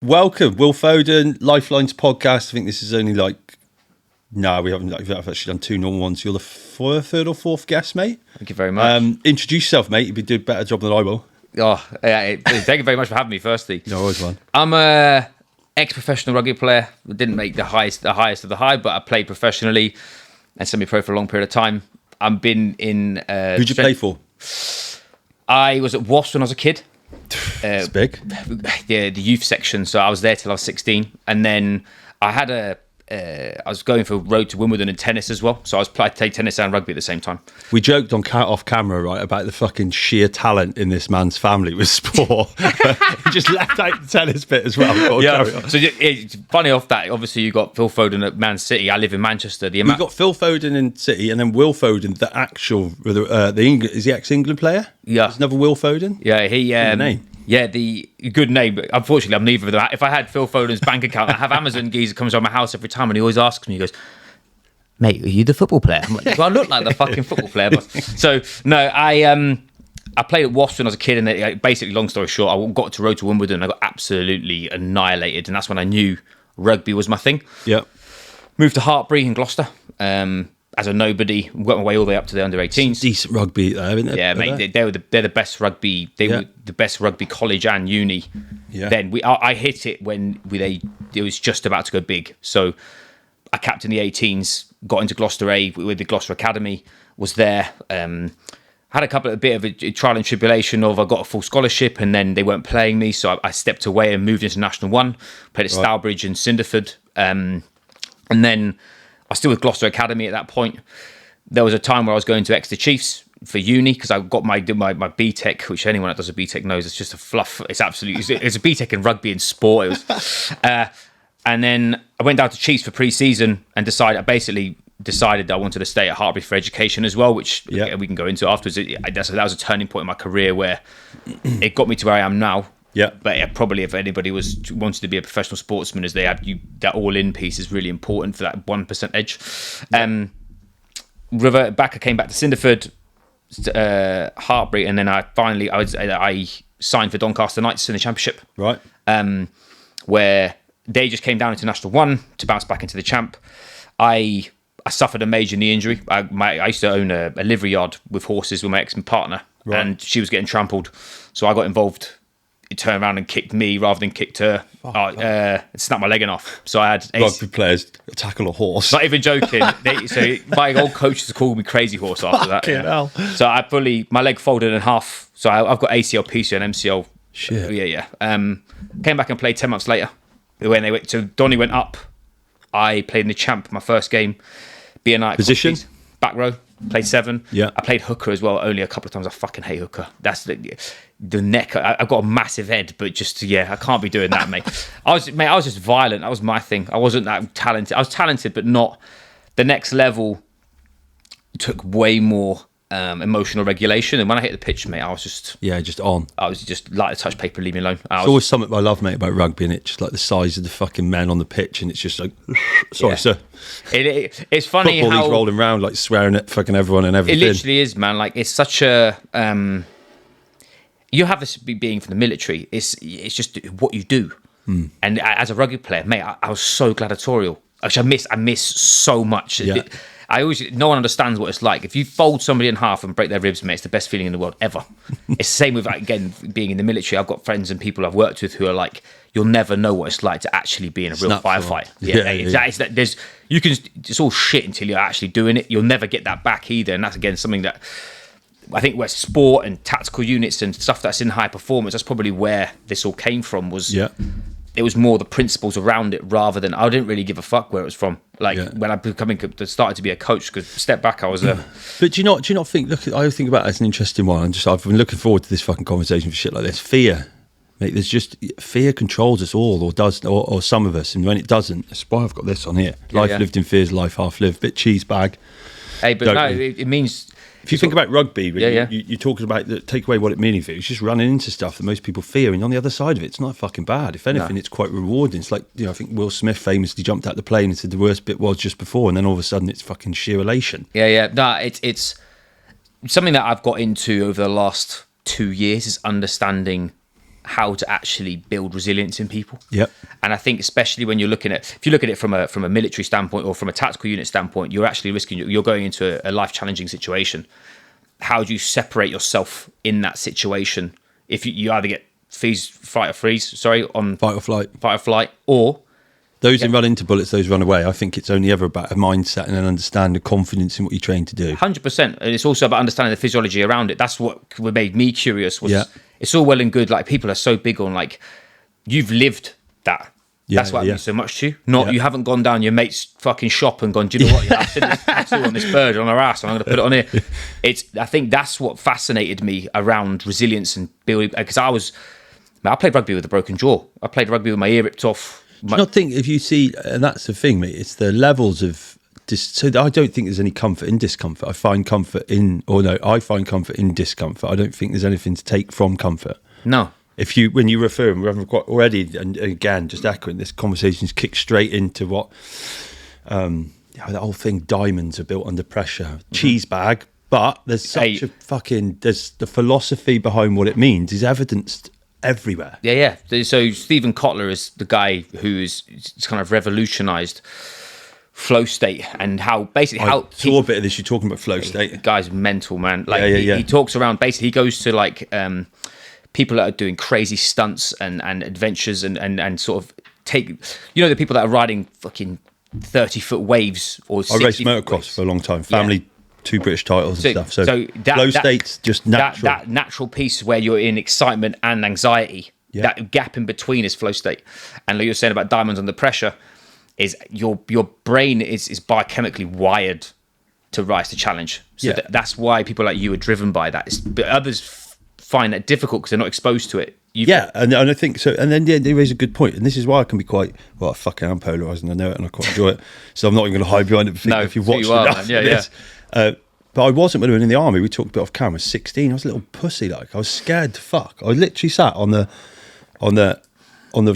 Welcome, Will Foden, Lyfelinez Podcast. I think this is only we haven't. We've actually done two normal ones. You're the third or fourth guest, mate. Thank you very much. Introduce yourself, mate. You'd do a better job than I will. Oh, yeah, thank you very much for having me, firstly. No, always one. I'm a ex-professional rugby player. Didn't make the highest of the high, but I played professionally and semi-pro for a long period of time. I've been in... Who'd you play for? I was at Wasps when I was a kid. It's big. The youth section, so I was there till I was 16. And then I had I was going for road to Wimbledon in tennis as well. So I played tennis and rugby at the same time. We joked off camera, right, about the fucking sheer talent in this man's family with sport. He just left out the tennis bit as well. Yeah. So it's funny off that. Obviously, you got Phil Foden at Man City. I live in Manchester. You got Phil Foden in City, and then Will Foden, the actual is the ex-England player. Yeah, there's another Will Foden. Yeah, the name. Yeah, the good name. But unfortunately, I'm neither of them. If I had Phil Foden's bank account, I have Amazon geezer comes around my house every time, and he always asks me, he goes, "Mate, are you the football player?" I'm like, "Do I look like the fucking football player?" But, so no, I played at Wasps when I was a kid, and basically, long story short, I got to road to Wimbledon. I got absolutely annihilated, and that's when I knew rugby was my thing. Yeah. Moved to Hartbury in Gloucester. As a nobody, worked my way all the way up to the under-18s. Decent rugby there, isn't it? Yeah, mate, they're the best rugby. They were the best rugby college and uni. Yeah. Then I hit it when it was just about to go big. So I captained the 18s, got into Gloucester A with the Gloucester Academy. Was there. Had a bit of a trial and tribulation of I got a full scholarship and then they weren't playing me, so I stepped away and moved into National 1. Played at Stourbridge and Cinderford, and then. I was still with Gloucester Academy at that point. There was a time where I was going to Exeter Chiefs for uni because I got my BTEC, which anyone that does a BTEC knows it's just a fluff. It's absolutely it's a BTEC in rugby and sport. It was, and then I went down to Chiefs for pre-season and decided that I wanted to stay at Hartbury for education as well, which we can go into afterwards. That was a turning point in my career where it got me to where I am now. Yeah, but probably if anybody wanted to be a professional sportsman, as they have that all-in piece is really important for that 1% edge. Reverted back. I came back to Cinderford, Hartbury, and then I signed for Doncaster Knights in the Championship. Right. Where they just came down into National 1 to bounce back into the Champ. I suffered a major knee injury. I used to own a livery yard with horses with my ex-partner, and she was getting trampled, so I got involved. He turned around and kicked me rather than kicked her. Snapped my leg off. So I had rugby players tackle a horse. Not even joking. So my old coaches called me Crazy Horse after that. Hell. So my leg folded in half. So I've got ACL, PCL, and MCL. Shit. Yeah. Came back and played 10 months later. So Donny went up. I played in the Champ, my first game. BNI position? Back row. Played 7. Yeah. I played hooker as well, only a couple of times. I fucking hate hooker. That's the neck. I've got a massive head, but I can't be doing that, mate. I was just violent. That was my thing. I wasn't that talented. I was talented, but not the next level. Took way more emotional regulation, and when I hit the pitch, mate, I was just on. I was just like a touch paper, leave me alone. It's always something I love, mate, about rugby, and it's just like the size of the fucking men on the pitch, and it's just like, sorry, sir. It's funny football how league's rolling around like swearing at fucking everyone and everything. It literally is, man. Like it's such a. You have this being from the military. It's just what you do, and as a rugby player, mate, I was so gladiatorial. Which I miss so much. Yeah. No one understands what it's like. If you fold somebody in half and break their ribs, mate, it's the best feeling in the world ever. It's the same with, again, being in the military. I've got friends and people I've worked with who are like, you'll never know what it's like to actually be in a real firefight. It's all shit until you're actually doing it. You'll never get that back either. And that's, again, something that I think where sport and tactical units and stuff that's in high performance, that's probably where this all came from. It was more the principles around it rather than I didn't really give a fuck where it was from. When I started to be a coach, because step back, I was a. But do you not think? I think about it as an interesting one. I've been looking forward to this fucking conversation for shit like this. Fear, mate. There's just fear controls us all, or some of us, and when it doesn't, that's why I've got this on here. Life lived in fear is life half lived. Bit cheese bag. Hey, but it means. If you think about rugby, you're talking about take away what it means for you. It's just running into stuff that most people fear, and on the other side of it, it's not fucking bad. If anything, it's quite rewarding. It's like, I think Will Smith famously jumped out the plane and said the worst bit was just before, and then all of a sudden it's fucking sheer elation. It's something that I've got into over the last 2 years is understanding how to actually build resilience in people. Yep. And I think especially when if you look at it from a military standpoint or from a tactical unit standpoint, you're actually you're going into a life challenging situation. How do you separate yourself in that situation? If you either get fight or flight, or those who run into bullets, those run away. I think it's only ever about a mindset and an understanding, confidence in what you train to do. 100%. And it's also about understanding the physiology around it. That's what made me curious. It's all well and good. Like, people are so big on, like, you've lived that. That's what I mean so much to you. You haven't gone down your mate's fucking shop and gone, do you know what? I've seen this tattoo on this bird on her ass, and I'm going to put it on here. I think that's what fascinated me around resilience and building. Because I played rugby with a broken jaw. I played rugby with my ear ripped off. Do you not think, if you see, and that's the thing, mate, it's the levels of so I don't think there's any comfort in discomfort. I find comfort in discomfort. I don't think there's anything to take from comfort. No. When you refer, and we haven't quite already, and again, just echoing, this conversation's kicked straight into what the whole thing, diamonds are built under pressure, cheese bag, but there's such there's the philosophy behind what it means is evidenced everywhere. Yeah. So Stephen Kotler is the guy who's kind of revolutionized flow state, and how I saw a bit of this. You're talking about flow state. The guy's mental, man. Like, he talks around, basically he goes to like people that are doing crazy stunts and adventures and sort of take, the people that are riding fucking 30-foot waves or 60. I raced motocross for a long time. Family, 2 British titles and stuff. So flow state's just natural. That natural piece where you're in excitement and anxiety, that gap in between is flow state. And like you're saying about diamonds under pressure, is your brain is biochemically wired to rise to challenge. So that's why people like you are driven by that. But others find that difficult because they're not exposed to it. And I think so. And then they raise a good point, and this is why I can be quite I fucking am polarised, and I know it, and I quite enjoy it. So I'm not even going to hide behind it. If you've watched enough, but I wasn't when I was in the army. We talked a bit off camera. 16, I was a little pussy. Like, I was scared to fuck. I literally sat on the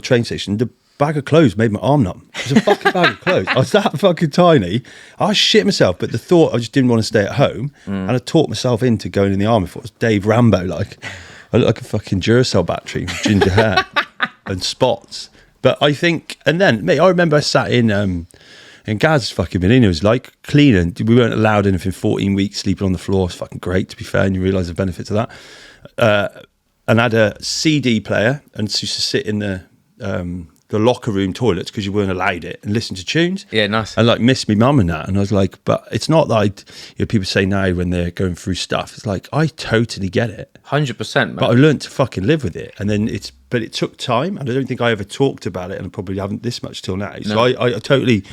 train station. The bag of clothes made my arm numb. It was a fucking bag of clothes. I was that fucking tiny. I shit myself, but the thought, I just didn't want to stay at home, and I talked myself into going in the army. I thought it was Dave Rambo. Like, I look like a fucking Duracell battery with ginger hair and spots. But I think, and then, mate, I remember I sat in Gaz's fucking Millennium. It was like cleaning. We weren't allowed anything 14 weeks, sleeping on the floor. It's fucking great, to be fair, and you realise the benefits of that. And I had a CD player, and used to sit in the locker room toilets because you weren't allowed it, and listen to tunes. Yeah, nice. And like miss me mum and that. And I was like, but it's not like people say now when they're going through stuff. It's like, I totally get it, 100%. Man. But I learned to fucking live with it, and then but it took time, and I don't think I ever talked about it, and I probably haven't this much till now. So I totally,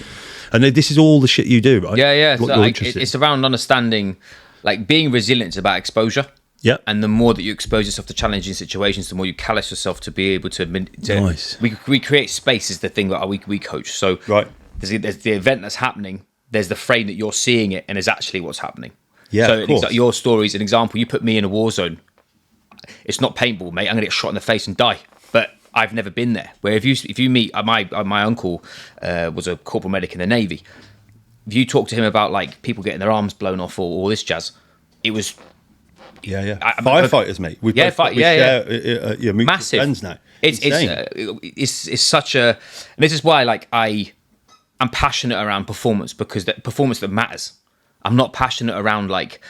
and this is all the shit you do, right? Yeah. So it's around understanding, like, being resilient is about exposure. Yeah, and the more that you expose yourself to challenging situations, the more you callous yourself to be able to. Nice. We create space is the thing that we coach. So there's the event that's happening. There's the frame that you're seeing it, and is actually what's happening. Yeah. So your story is an example. You put me in a war zone. It's not paintball, mate. I'm gonna get shot in the face and die. But I've never been there. Where if you meet my uncle was a corporal medic in the Navy. If you talk to him about like people getting their arms blown off or all this jazz, it was. Yeah. Firefighters, mate. We share massive friends now. It's such a. And this is why, like, I'm passionate around performance, because the performance that matters. I'm not passionate around, like,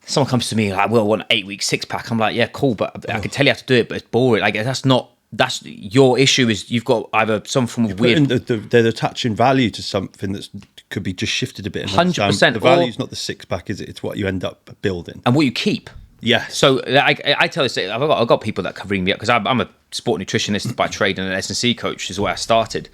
someone comes to me like, "Well, I want an 8-week 6-pack." I'm like, "Yeah, cool, but I can tell you how to do it, but it's boring." Like, that's your issue. Is you've got either some form of weird. They're attaching value to something that could be just shifted a bit. 100%. The value is not the 6-pack, is it? It's what you end up building and what you keep. Yeah. So I tell this, I've got people that can ring me up because I'm a sport nutritionist by trade and an S&C coach is where I started.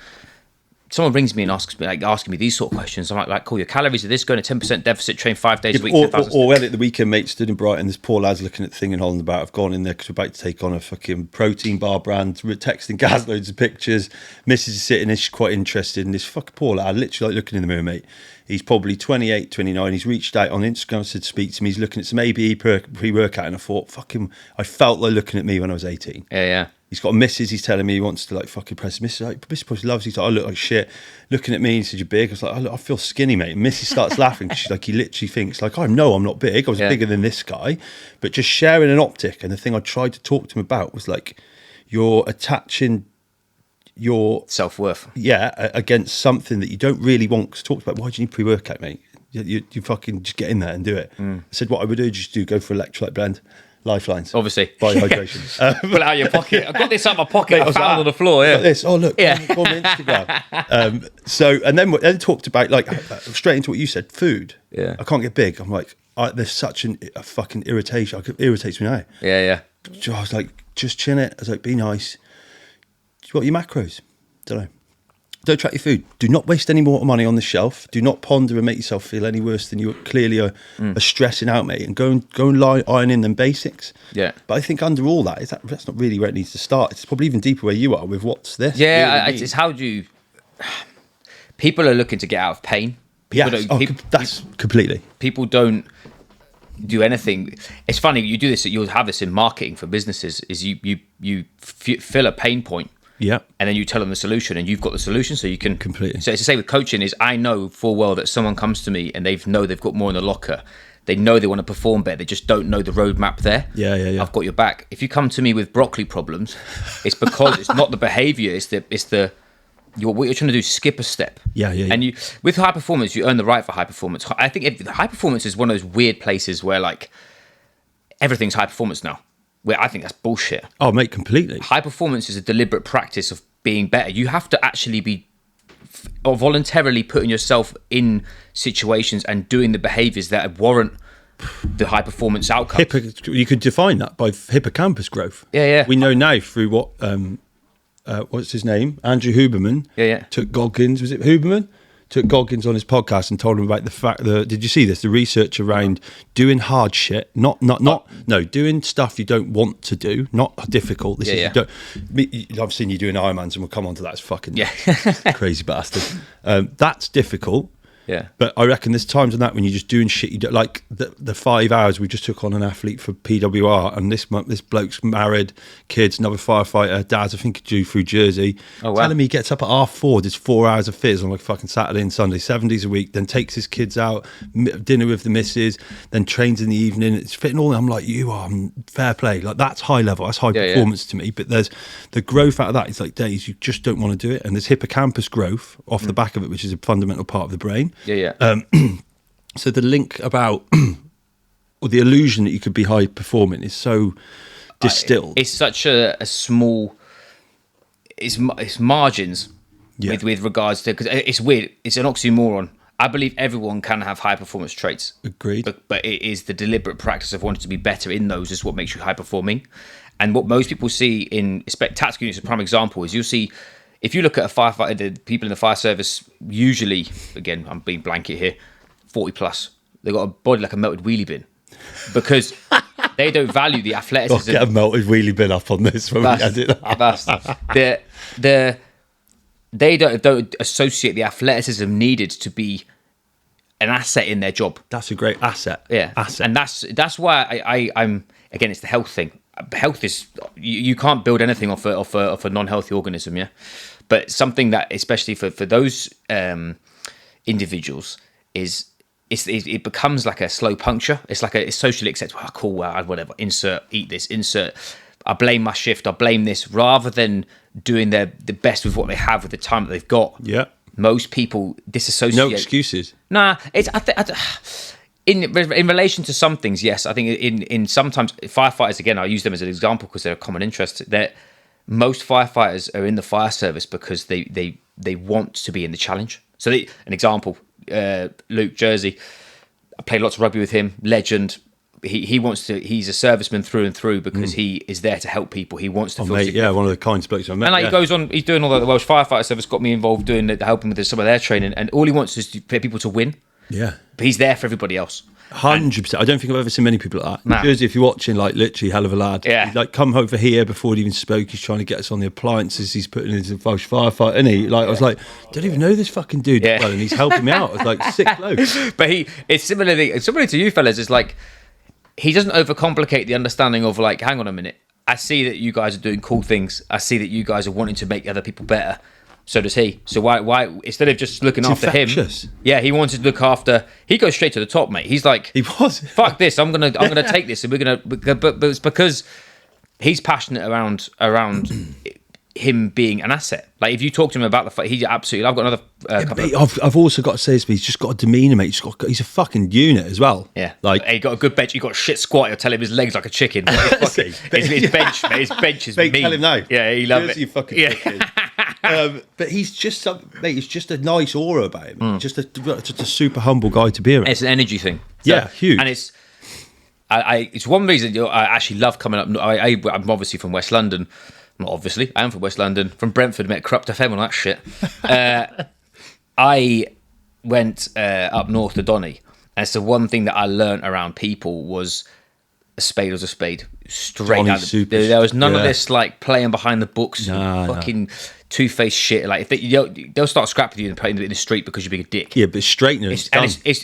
Someone rings me and asking me these sort of questions. I'm like, cool, your calories are this, going to 10% deficit, train 5 days a week. Or at the weekend, mate, stood in Brighton, there's poor lads looking at the thing in Holland about, I've gone in there because we're about to take on a fucking protein bar brand. We're texting Gaz loads of pictures. Mrs. is sitting there, she's quite interested in this fucking poor lad, literally like looking in the mirror, mate. He's probably 28, 29. He's reached out on Instagram, said to speak to me. He's looking at some ABE pre-workout, and I thought, I felt like looking at me when I was 18. Yeah. He's got a missus. He's telling me he wants to like fucking press missus. Like, Missus probably loves. He's like, I look like shit. Looking at me, he said, "You're big." I was like, I feel skinny, mate. And Missus starts laughing. She's like, he literally thinks like, I know I'm not big. I was bigger than this guy, but just sharing an optic. And the thing I tried to talk to him about was like, you're attaching your self-worth, against something that you don't really want to talk about. Why do you need pre-workout, mate? You fucking just get in there and do it. I said, what I would do, just go for electrolyte blend. Lyfelinez, obviously. By hydration. Pull it out of your pocket. I've got this out of my pocket. I found on the floor. Yeah. Got this. Oh look. Go on Instagram. So and then talked about like straight into what you said. Food. Yeah. I can't get big. I'm like, there's such a fucking irritation. It irritates me now. Yeah. I was like, just chin it. I was like, be nice. What are your macros? Don't know. Don't track your food. Do not waste any more money on the shelf. Do not ponder and make yourself feel any worse than you clearly are stressing out, mate. And go and iron in them basics. Yeah. But I think under all that's not really where it needs to start. It's probably even deeper where you are with what's this. Yeah, it's how do you... People are looking to get out of pain. That's completely. People don't do anything. It's funny, you do this, you'll have this in marketing for businesses, is you fill a pain point. Yeah, and then you tell them the solution, and you've got the solution, so you can completely. So it's the same with coaching. Is I know full well that someone comes to me and they've got more in the locker. They know they want to perform better. They just don't know the roadmap there. Yeah. I've got your back. If you come to me with broccoli problems, it's because it's not the behavior. It's what you're trying to do. Skip a step. Yeah. And you with high performance, you earn the right for high performance. I think high performance is one of those weird places where like everything's high performance now. Where I think that's bullshit. Oh, mate, completely. High performance is a deliberate practice of being better. You have to actually be voluntarily putting yourself in situations and doing the behaviors that warrant the high performance outcome. You could define that by hippocampus growth. Yeah. We know now through what what's his name? Andrew Huberman. Yeah. Took Goggins. Was it Huberman? Took Goggins on his podcast and told him about the fact that, did you see this? The research around doing hard shit, doing stuff you don't want to do, not difficult. I've seen you doing Ironmans, and we'll come on to that. It's fucking crazy bastard. That's difficult. Yeah. But I reckon there's times on that when you're just doing shit you don't like. The 5 hours we just took on an athlete for PWR, and this bloke's married, kids, another firefighter, dad's I think due through Jersey. Oh wow. Telling me he gets up at 4:30, does 4 hours of fizz on like fucking Saturday and Sunday, 7 days a week, then takes his kids out, dinner with the missus, then trains in the evening. It's fitting all. I'm like, you are fair play. Like that's high level, that's high performance to me. But there's the growth out of that is like days you just don't want to do it, and there's hippocampus growth off the back of it, which is a fundamental part of the brain. Yeah. So the link about or the illusion that you could be high performing is so distilled. It's such a small. It's margins with regards to, because it's weird. It's an oxymoron. I believe everyone can have high performance traits. Agreed. But it is the deliberate practice of wanting to be better in those is what makes you high performing. And what most people see in tactical units, a prime example, is you'll see. If you look at a firefighter, the people in the fire service, usually, again, I'm being blanket here, 40 plus. They've got a body like a melted wheelie bin because they don't value the athleticism. Get a melted wheelie bin up on this when we edit that. They don't associate the athleticism needed to be an asset in their job. That's a great asset. Yeah. Asset. And that's why I'm, again, it's the health thing. Health is you can't build anything off a non-healthy organism, but something that especially for those individuals it becomes like a slow puncture. It's socially acceptable. Oh, cool, whatever. Eat this. I blame my shift. I blame this, rather than doing the best with what they have with the time that they've got. Yeah. Most people disassociate. No excuses. Nah, In relation to some things, yes. I think in sometimes firefighters, again, I use them as an example because they're a common interest. That most firefighters are in the fire service because they want to be in the challenge. So an example, Luke Jersey, I played lots of rugby with him, legend. He wants to. He's a serviceman through and through because he is there to help people. He wants to feel mate, one of the kindest blokes I've met. And he goes on. He's doing all that. The Welsh Firefighter Service got me involved helping with some of their training, and all he wants is for people to win. Yeah, but he's there for everybody else. 100%. I don't think I've ever seen many people like that. Nah. Jersey, if you're watching, like literally hell of a lad. Yeah. He'd, like come over here before he even spoke. He's trying to get us on the appliances. He's putting into the Welsh Firefighter, isn't he? Like I was like, don't even know this fucking dude well, and he's helping me out. I was like, sick bloke. But it's similar to you fellas. It's like he doesn't overcomplicate the understanding of like, hang on a minute. I see that you guys are doing cool things. I see that you guys are wanting to make other people better. So does he. So why instead of just looking after infectious. him? Yeah, he wanted to look after. He goes straight to the top, mate. He's like, he was. Fuck this. I'm gonna take this, and we're gonna. But it's because he's passionate around him being an asset. Like if you talk to him about the fight, he absolutely. I've got another. I've also got to say this, but he's just got a demeanour, mate. He's a fucking unit as well. Yeah, like he got a good bench. He got a shit squat. He'll tell him his legs like a chicken. His bench, mate. His bench is mean. Tell him no. Yeah, he loves it. You fucking but he's just mate. He's just a nice aura about him. Just a super humble guy to be around. It's an energy thing. Yeah, huge. And it's one reason I actually love coming up. I'm obviously from West London. Not obviously, I am from West London, from Brentford, met Corrupt FM and all that shit. I went up north to Donny, and it's the one thing that I learnt around people was a spade was a spade. Straight out. There was none of this like playing behind the books, fucking two-faced shit. Like if they'll start scrapping you in the street because you're being a dick. Yeah, but straightening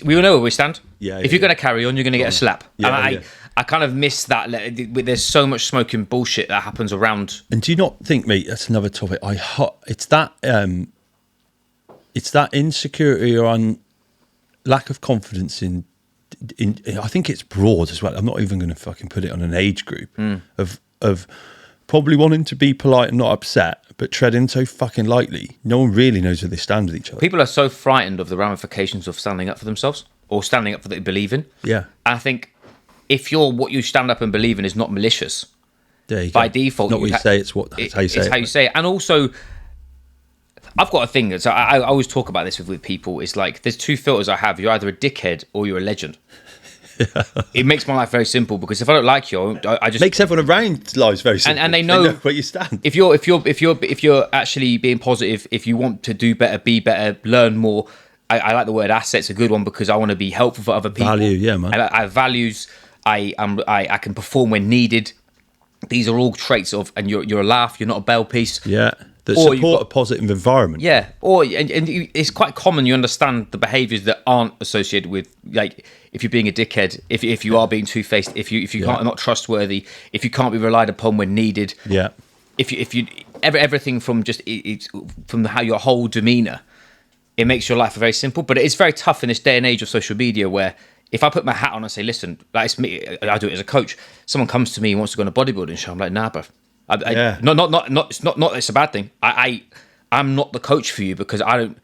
we all know where we stand. Yeah, if you're going to carry on, you're going to get a slap. Yeah, and I kind of miss that. There's so much smoking bullshit that happens around. And do you not think, mate? That's another topic. It's that insecurity or lack of confidence in. I think it's broad as well. I'm not even going to fucking put it on an age group of probably wanting to be polite and not upset, but treading so fucking lightly. No one really knows where they stand with each other. People are so frightened of the ramifications of standing up for themselves or standing up for what they believe in. Yeah, I think. If what you stand up and believe in is not malicious, by default, not what you say. It's how you say it. It's how you say it. And also, I've got a thing. So I always talk about this with people. It's like there's two filters I have. You're either a dickhead or you're a legend. It makes my life very simple because if I don't like you, I just makes everyone around lives very simple. And they know where you stand. If you're actually being positive, if you want to do better, be better, learn more. I like the word asset's a good one because I want to be helpful for other people. Value, yeah, man. I have values. I can perform when needed. These are all traits of, and you're a laugh. You're not a bell piece. Yeah, that support a positive environment. Yeah, and it's quite common. You understand the behaviours that aren't associated with, like, if you're being a dickhead, if you are being two-faced, if you can't, not trustworthy, if you can't be relied upon when needed. Yeah, if you everything from just it's from how your whole demeanour, it makes your life very simple. But it's very tough in this day and age of social media where. If I put my hat on and say, listen, like it's me, I do it as a coach. Someone comes to me and wants to go on a bodybuilding show. I'm like, nah, bro. Not. It's a bad thing. I'm not the coach for you because I don't.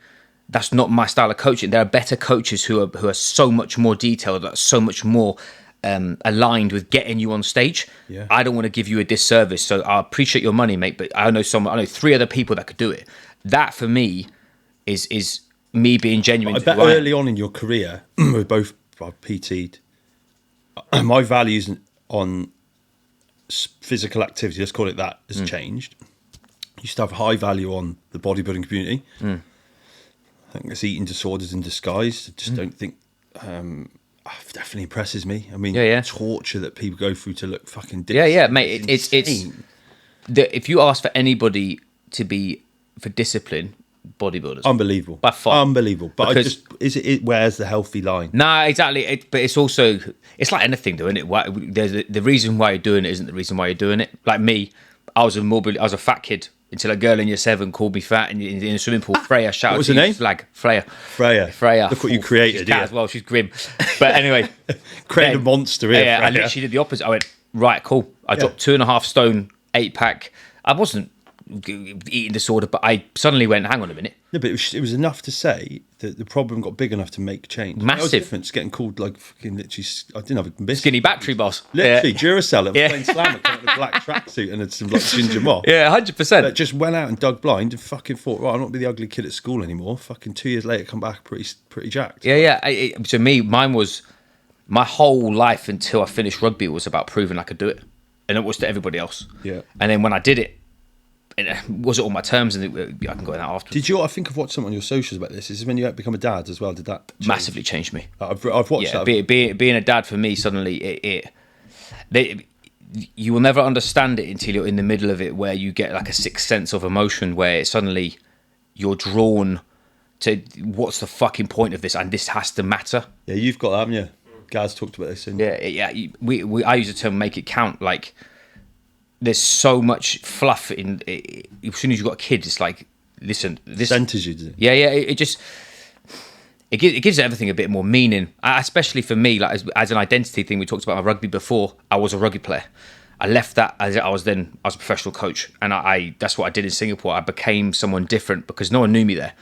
That's not my style of coaching. There are better coaches who are so much more detailed, that are so much more aligned with getting you on stage. Yeah. I don't want to give you a disservice. So I appreciate your money, mate. But I know 3 other people that could do it. That for me is me being genuine. I bet early on in your career, we both. I've PT'd. My values on physical activity, let's call it that, has changed. I used to have high value on the bodybuilding community. I think it's eating disorders in disguise. I just don't think it definitely impresses me. I mean, torture that people go through to look fucking different. Yeah, mate. It's if you ask for anybody to be for discipline, bodybuilders, unbelievable, by far, unbelievable. But where's the healthy line? Nah, exactly. But it's also it's like anything, though, isn't it? There's the reason why you're doing it isn't the reason why you're doing it. Like me, I was a fat kid until a girl in year 7 called me fat in a swimming pool. Freya, shout out to you. What was her name? Flag. Freya. Look what you created. She's cat as well. She's grim. But anyway, created a monster here. Yeah, I literally did the opposite. I went right, cool. I dropped 2.5 stone, 8-pack. I wasn't eating disorder, but I suddenly went, hang on a minute. No, but it was enough to say that the problem got big enough to make change. Massive. That was different. Getting called like fucking literally, I didn't have a biscuit. Skinny battery boss. Literally, Duracell at playing Slam with a black tracksuit and some like ginger moth. Yeah, 100%. But just went out and dug blind and fucking thought, right, I'm not be the ugly kid at school anymore. Fucking 2 years later, come back pretty jacked. Yeah. To me, mine was my whole life until I finished rugby was about proving I could do it, and it was to everybody else. Yeah. And then when I did it, it wasn't on my terms, and I can go in that after. Did you? I think I've watched something on your socials about this. This is when you become a dad as well. Did that massively change me? I've watched that. Being a dad for me suddenly you will never understand it until you're in the middle of it, where you get like a sixth sense of emotion, where suddenly you're drawn to what's the fucking point of this, and this has to matter. Yeah, you've got that, haven't you? Gaz talked about this. I use the term "make it count." Like, there's so much fluff in as soon as you've got a kid. It's like, listen, this centers you. Yeah, it just it gives everything a bit more meaning, especially for me, like as an identity thing. We talked about my rugby before. I was a rugby player. I left that as I was a professional coach, and I that's what I did in Singapore. I became someone different because no one knew me there.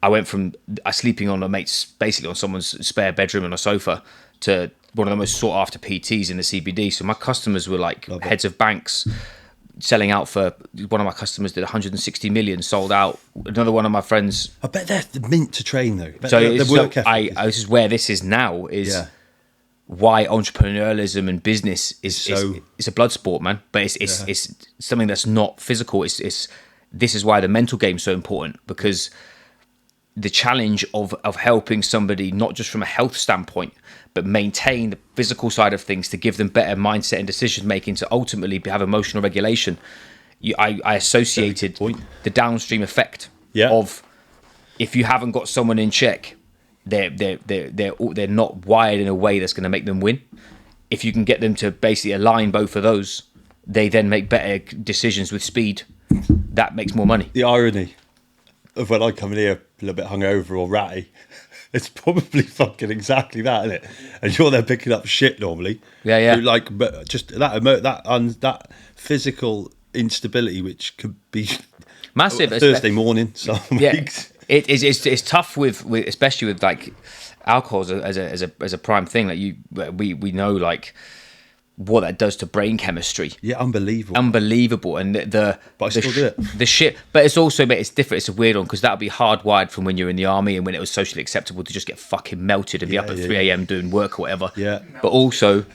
I went from sleeping on a mate's, basically on someone's spare bedroom on a sofa, to one of the most sought after PTs in the CBD. So my customers were like heads of banks, selling out for, one of my customers did 160 million, sold out. Another one of my friends. I bet they're mint to train though. So this is where this is now, is why entrepreneurialism and business is a blood sport, man. But it's something that's not physical. This is why the mental game is so important, because the challenge of helping somebody, not just from a health standpoint, but maintain the physical side of things to give them better mindset and decision making to ultimately have emotional regulation. I associated the downstream effect of, if you haven't got someone in check, they're not wired in a way that's going to make them win. If you can get them to basically align both of those, they then make better decisions with speed. That makes more money. The irony of when I come in here a little bit hungover or ratty, it's probably fucking exactly that, isn't it? And you're there picking up shit normally. Yeah. Like, but just that physical instability, which could be massive. Thursday morning. Some weeks. It's tough with especially with like alcohol as a prime thing. Like we know like what that does to brain chemistry. Yeah, unbelievable. And but I still do it. The shit, but it's also, it's different. It's a weird one because that'll be hardwired from when you're in the army and when it was socially acceptable to just get fucking melted and be up at 3 a.m. doing work or whatever. Yeah. But also,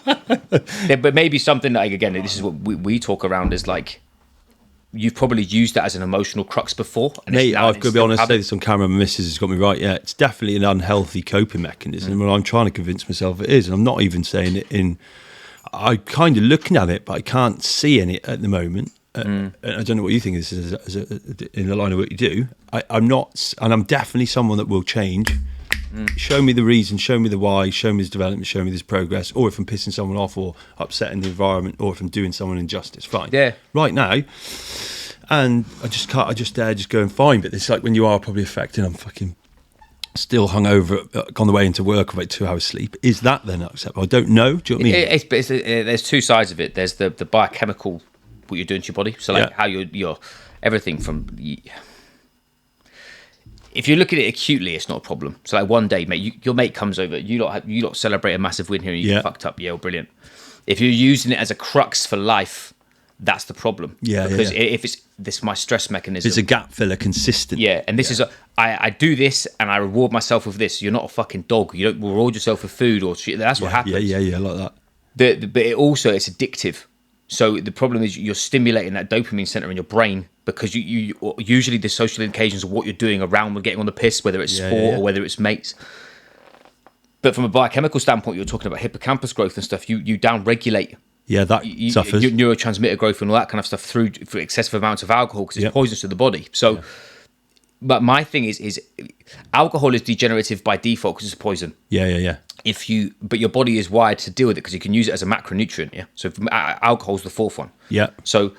but maybe something like, again, this is what we talk around is like, you've probably used that as an emotional crux before. And mate, I've got to be honest, I say this on camera, my missus has got me right. Yeah, it's definitely an unhealthy coping mechanism. And I'm trying to convince myself it is. And I'm not even saying it I'm kind of looking at it, but I can't see any at the moment. And I don't know what you think of this in the line of what you do. I'm not, and I'm definitely someone that will change. Show me the reason, show me the why, show me this development, show me this progress, or if I'm pissing someone off or upsetting the environment, or if I'm doing someone injustice, fine. Yeah. Right now, and I just going fine, but it's like when you are probably affected, I'm fucking still hungover on the way into work, about 2 hours sleep. Is that then acceptable? I don't know. Do you know what I mean? There's two sides of it. There's the biochemical, what you're doing to your body. So like how you're everything from... If you look at it acutely, it's not a problem. So like one day, mate, your mate comes over, you lot celebrate a massive win here and you get fucked up. Yeah, well, brilliant. If you're using it as a crux for life, that's the problem. Because if it's this, my stress mechanism. It's a gap filler, consistent. Yeah, and this is I do this and I reward myself with this. You're not a fucking dog. You don't reward yourself with food or shit. That's what happens. Yeah, like that. But it's addictive. So the problem is you're stimulating that dopamine center in your brain because you usually the social occasions of what you're doing around getting on the piss, whether it's sport or whether it's mates. But from a biochemical standpoint, you're talking about hippocampus growth and stuff. You down-regulate. Yeah, that suffers. Your neurotransmitter growth and all that kind of stuff through excessive amounts of alcohol because it's poisonous to the body. So, but my thing is alcohol is degenerative by default because it's a poison. Yeah. But your body is wired to deal with it because you can use it as a macronutrient. Yeah. So alcohol's the fourth one. Yeah. So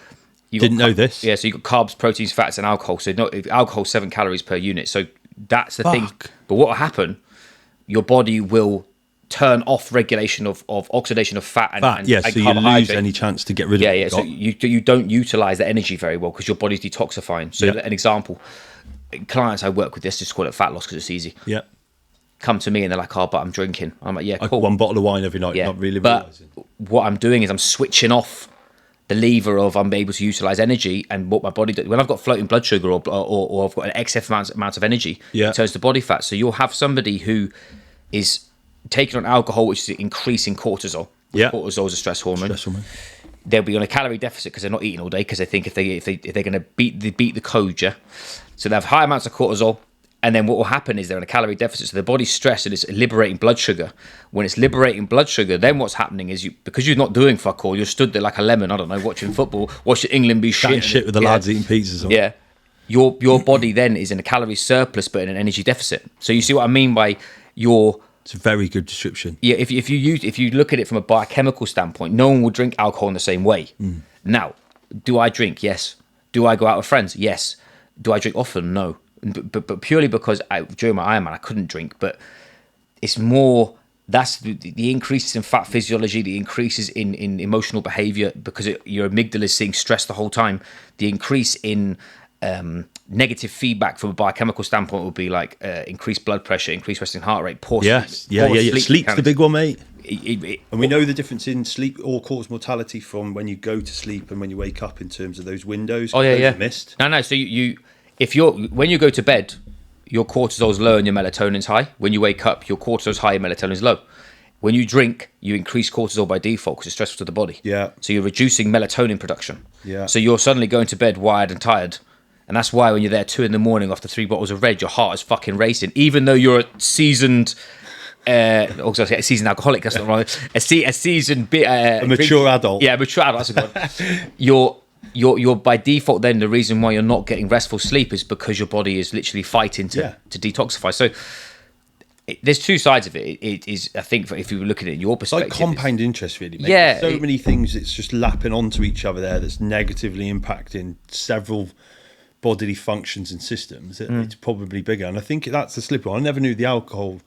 you didn't know this. Yeah. So you got carbs, proteins, fats, and alcohol. So alcohol 7 calories per unit. So that's the thing. But what will happen? Your body will turn off regulation of oxidation of fat and so you lose any chance to get rid of it. Yeah. So you don't utilize that energy very well because your body's detoxifying. So an example, clients I work with, let's just call it fat loss because it's easy. Yeah. Come to me and they're like, but I'm drinking. I'm like, cool. One bottle of wine every night, not really realising. But what I'm doing is I'm switching off the lever of I'm able to utilize energy and what my body does. When I've got floating blood sugar or I've got an excess amount of energy, it turns to body fat. So you'll have somebody who is taking on alcohol, which is increasing cortisol. Cortisol is a stress hormone. They'll be on a calorie deficit because they're not eating all day because they think if they're going to beat the code, so they have high amounts of cortisol. And then what will happen is they're in a calorie deficit. So the body's stressed and it's liberating blood sugar. When it's liberating blood sugar, then what's happening is because you're not doing fuck all, you're stood there like a lemon, I don't know, watching football, watching England be shit. Shit with the lads eating pizzas. Yeah. Your body then is in a calorie surplus but in an energy deficit. So you see what I mean by your It's a very good description. Yeah, if you look at it from a biochemical standpoint, no one will drink alcohol in the same way. Now, do I drink? Yes. Do I go out with friends? Yes. Do I drink often? No. But purely because during my Ironman I couldn't drink. But it's more that's the increases in fat physiology, the increases in emotional behavior because your amygdala is seeing stress the whole time. The increase in negative feedback from a biochemical standpoint would be like increased blood pressure, increased resting heart rate, poor sleep. Sleep's the big one, mate. And we know the difference in sleep or cause mortality from when you go to sleep and when you wake up in terms of those windows. Oh yeah. Missed. No. So when you go to bed, your cortisol's low and your melatonin's high. When you wake up, your cortisol's high and melatonin's low. When you drink, you increase cortisol by default because it's stressful to the body. Yeah. So you're reducing melatonin production. Yeah. So you're suddenly going to bed wired and tired. And that's why when you're there 2 a.m. after 3 bottles of red, your heart is fucking racing, even though you're a seasoned, seasoned alcoholic. That's not wrong. A seasoned, a mature adult. Yeah, mature adult. That's a good one. You're by default. Then the reason why you're not getting restful sleep is because your body is literally fighting to detoxify. So there's two sides of it. It is, I think, if you look at it in your perspective, it's like compound interest, really. Mate. Yeah, there's so many things that's just lapping onto each other there that's negatively impacting several bodily functions and systems. It's probably bigger, and I think that's the slippery one. I never knew the alcohol,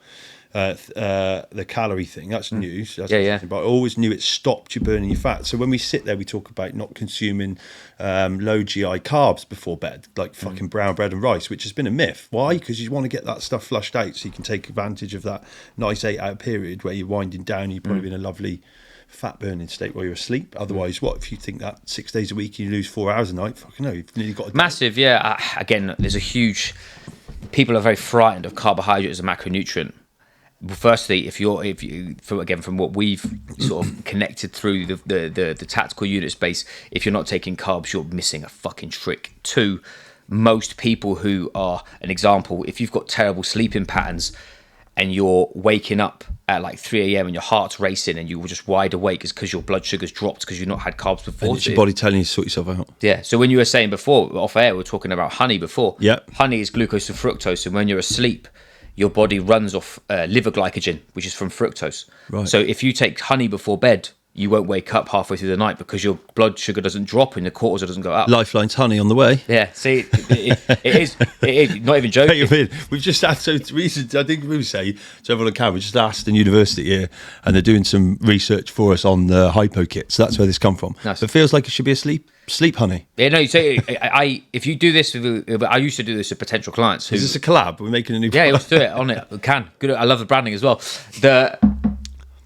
the calorie thing. That's news. But I always knew it stopped you burning your fat. So when we sit there, we talk about not consuming low GI carbs before bed, like fucking brown bread and rice, which has been a myth. Why? Because you want to get that stuff flushed out so you can take advantage of that nice 8-hour period where you're winding down. You're probably in a lovely fat burning state while you're asleep. Otherwise, what if you think that 6 days a week you lose 4 hours a night? Fucking no, you've nearly got massive. Again, there's a huge. People are very frightened of carbohydrate as a macronutrient. Well, firstly, from what we've sort of connected through the tactical unit space, if you're not taking carbs, you're missing a fucking trick. 2, most people who are an example, if you've got terrible sleeping patterns and you're waking up at like 3 a.m. and your heart's racing and you're just wide awake, is because your blood sugar's dropped because you've not had carbs before. And it's your body telling you to sort yourself out. Yeah. So when you were saying before, off air, we were talking about honey before. Yeah. Honey is glucose and fructose. And when you're asleep, your body runs off liver glycogen, which is from fructose. Right. So if you take honey before bed, you won't wake up halfway through the night because your blood sugar doesn't drop and the cortisol doesn't go up. Lyfelinez honey on the way. Yeah, see, it is not even joking. We've just had recent. I think we say to everyone on camera. We just asked in university here, and they're doing some research for us on the hypo kit. So that's where this come from. Nice. It feels like it should be a sleep honey. Yeah, no. So if you do this, I used to do this with potential clients. Is this a collab? We're making a new. Yeah, let's do it on it. We can. Good. I love the branding as well.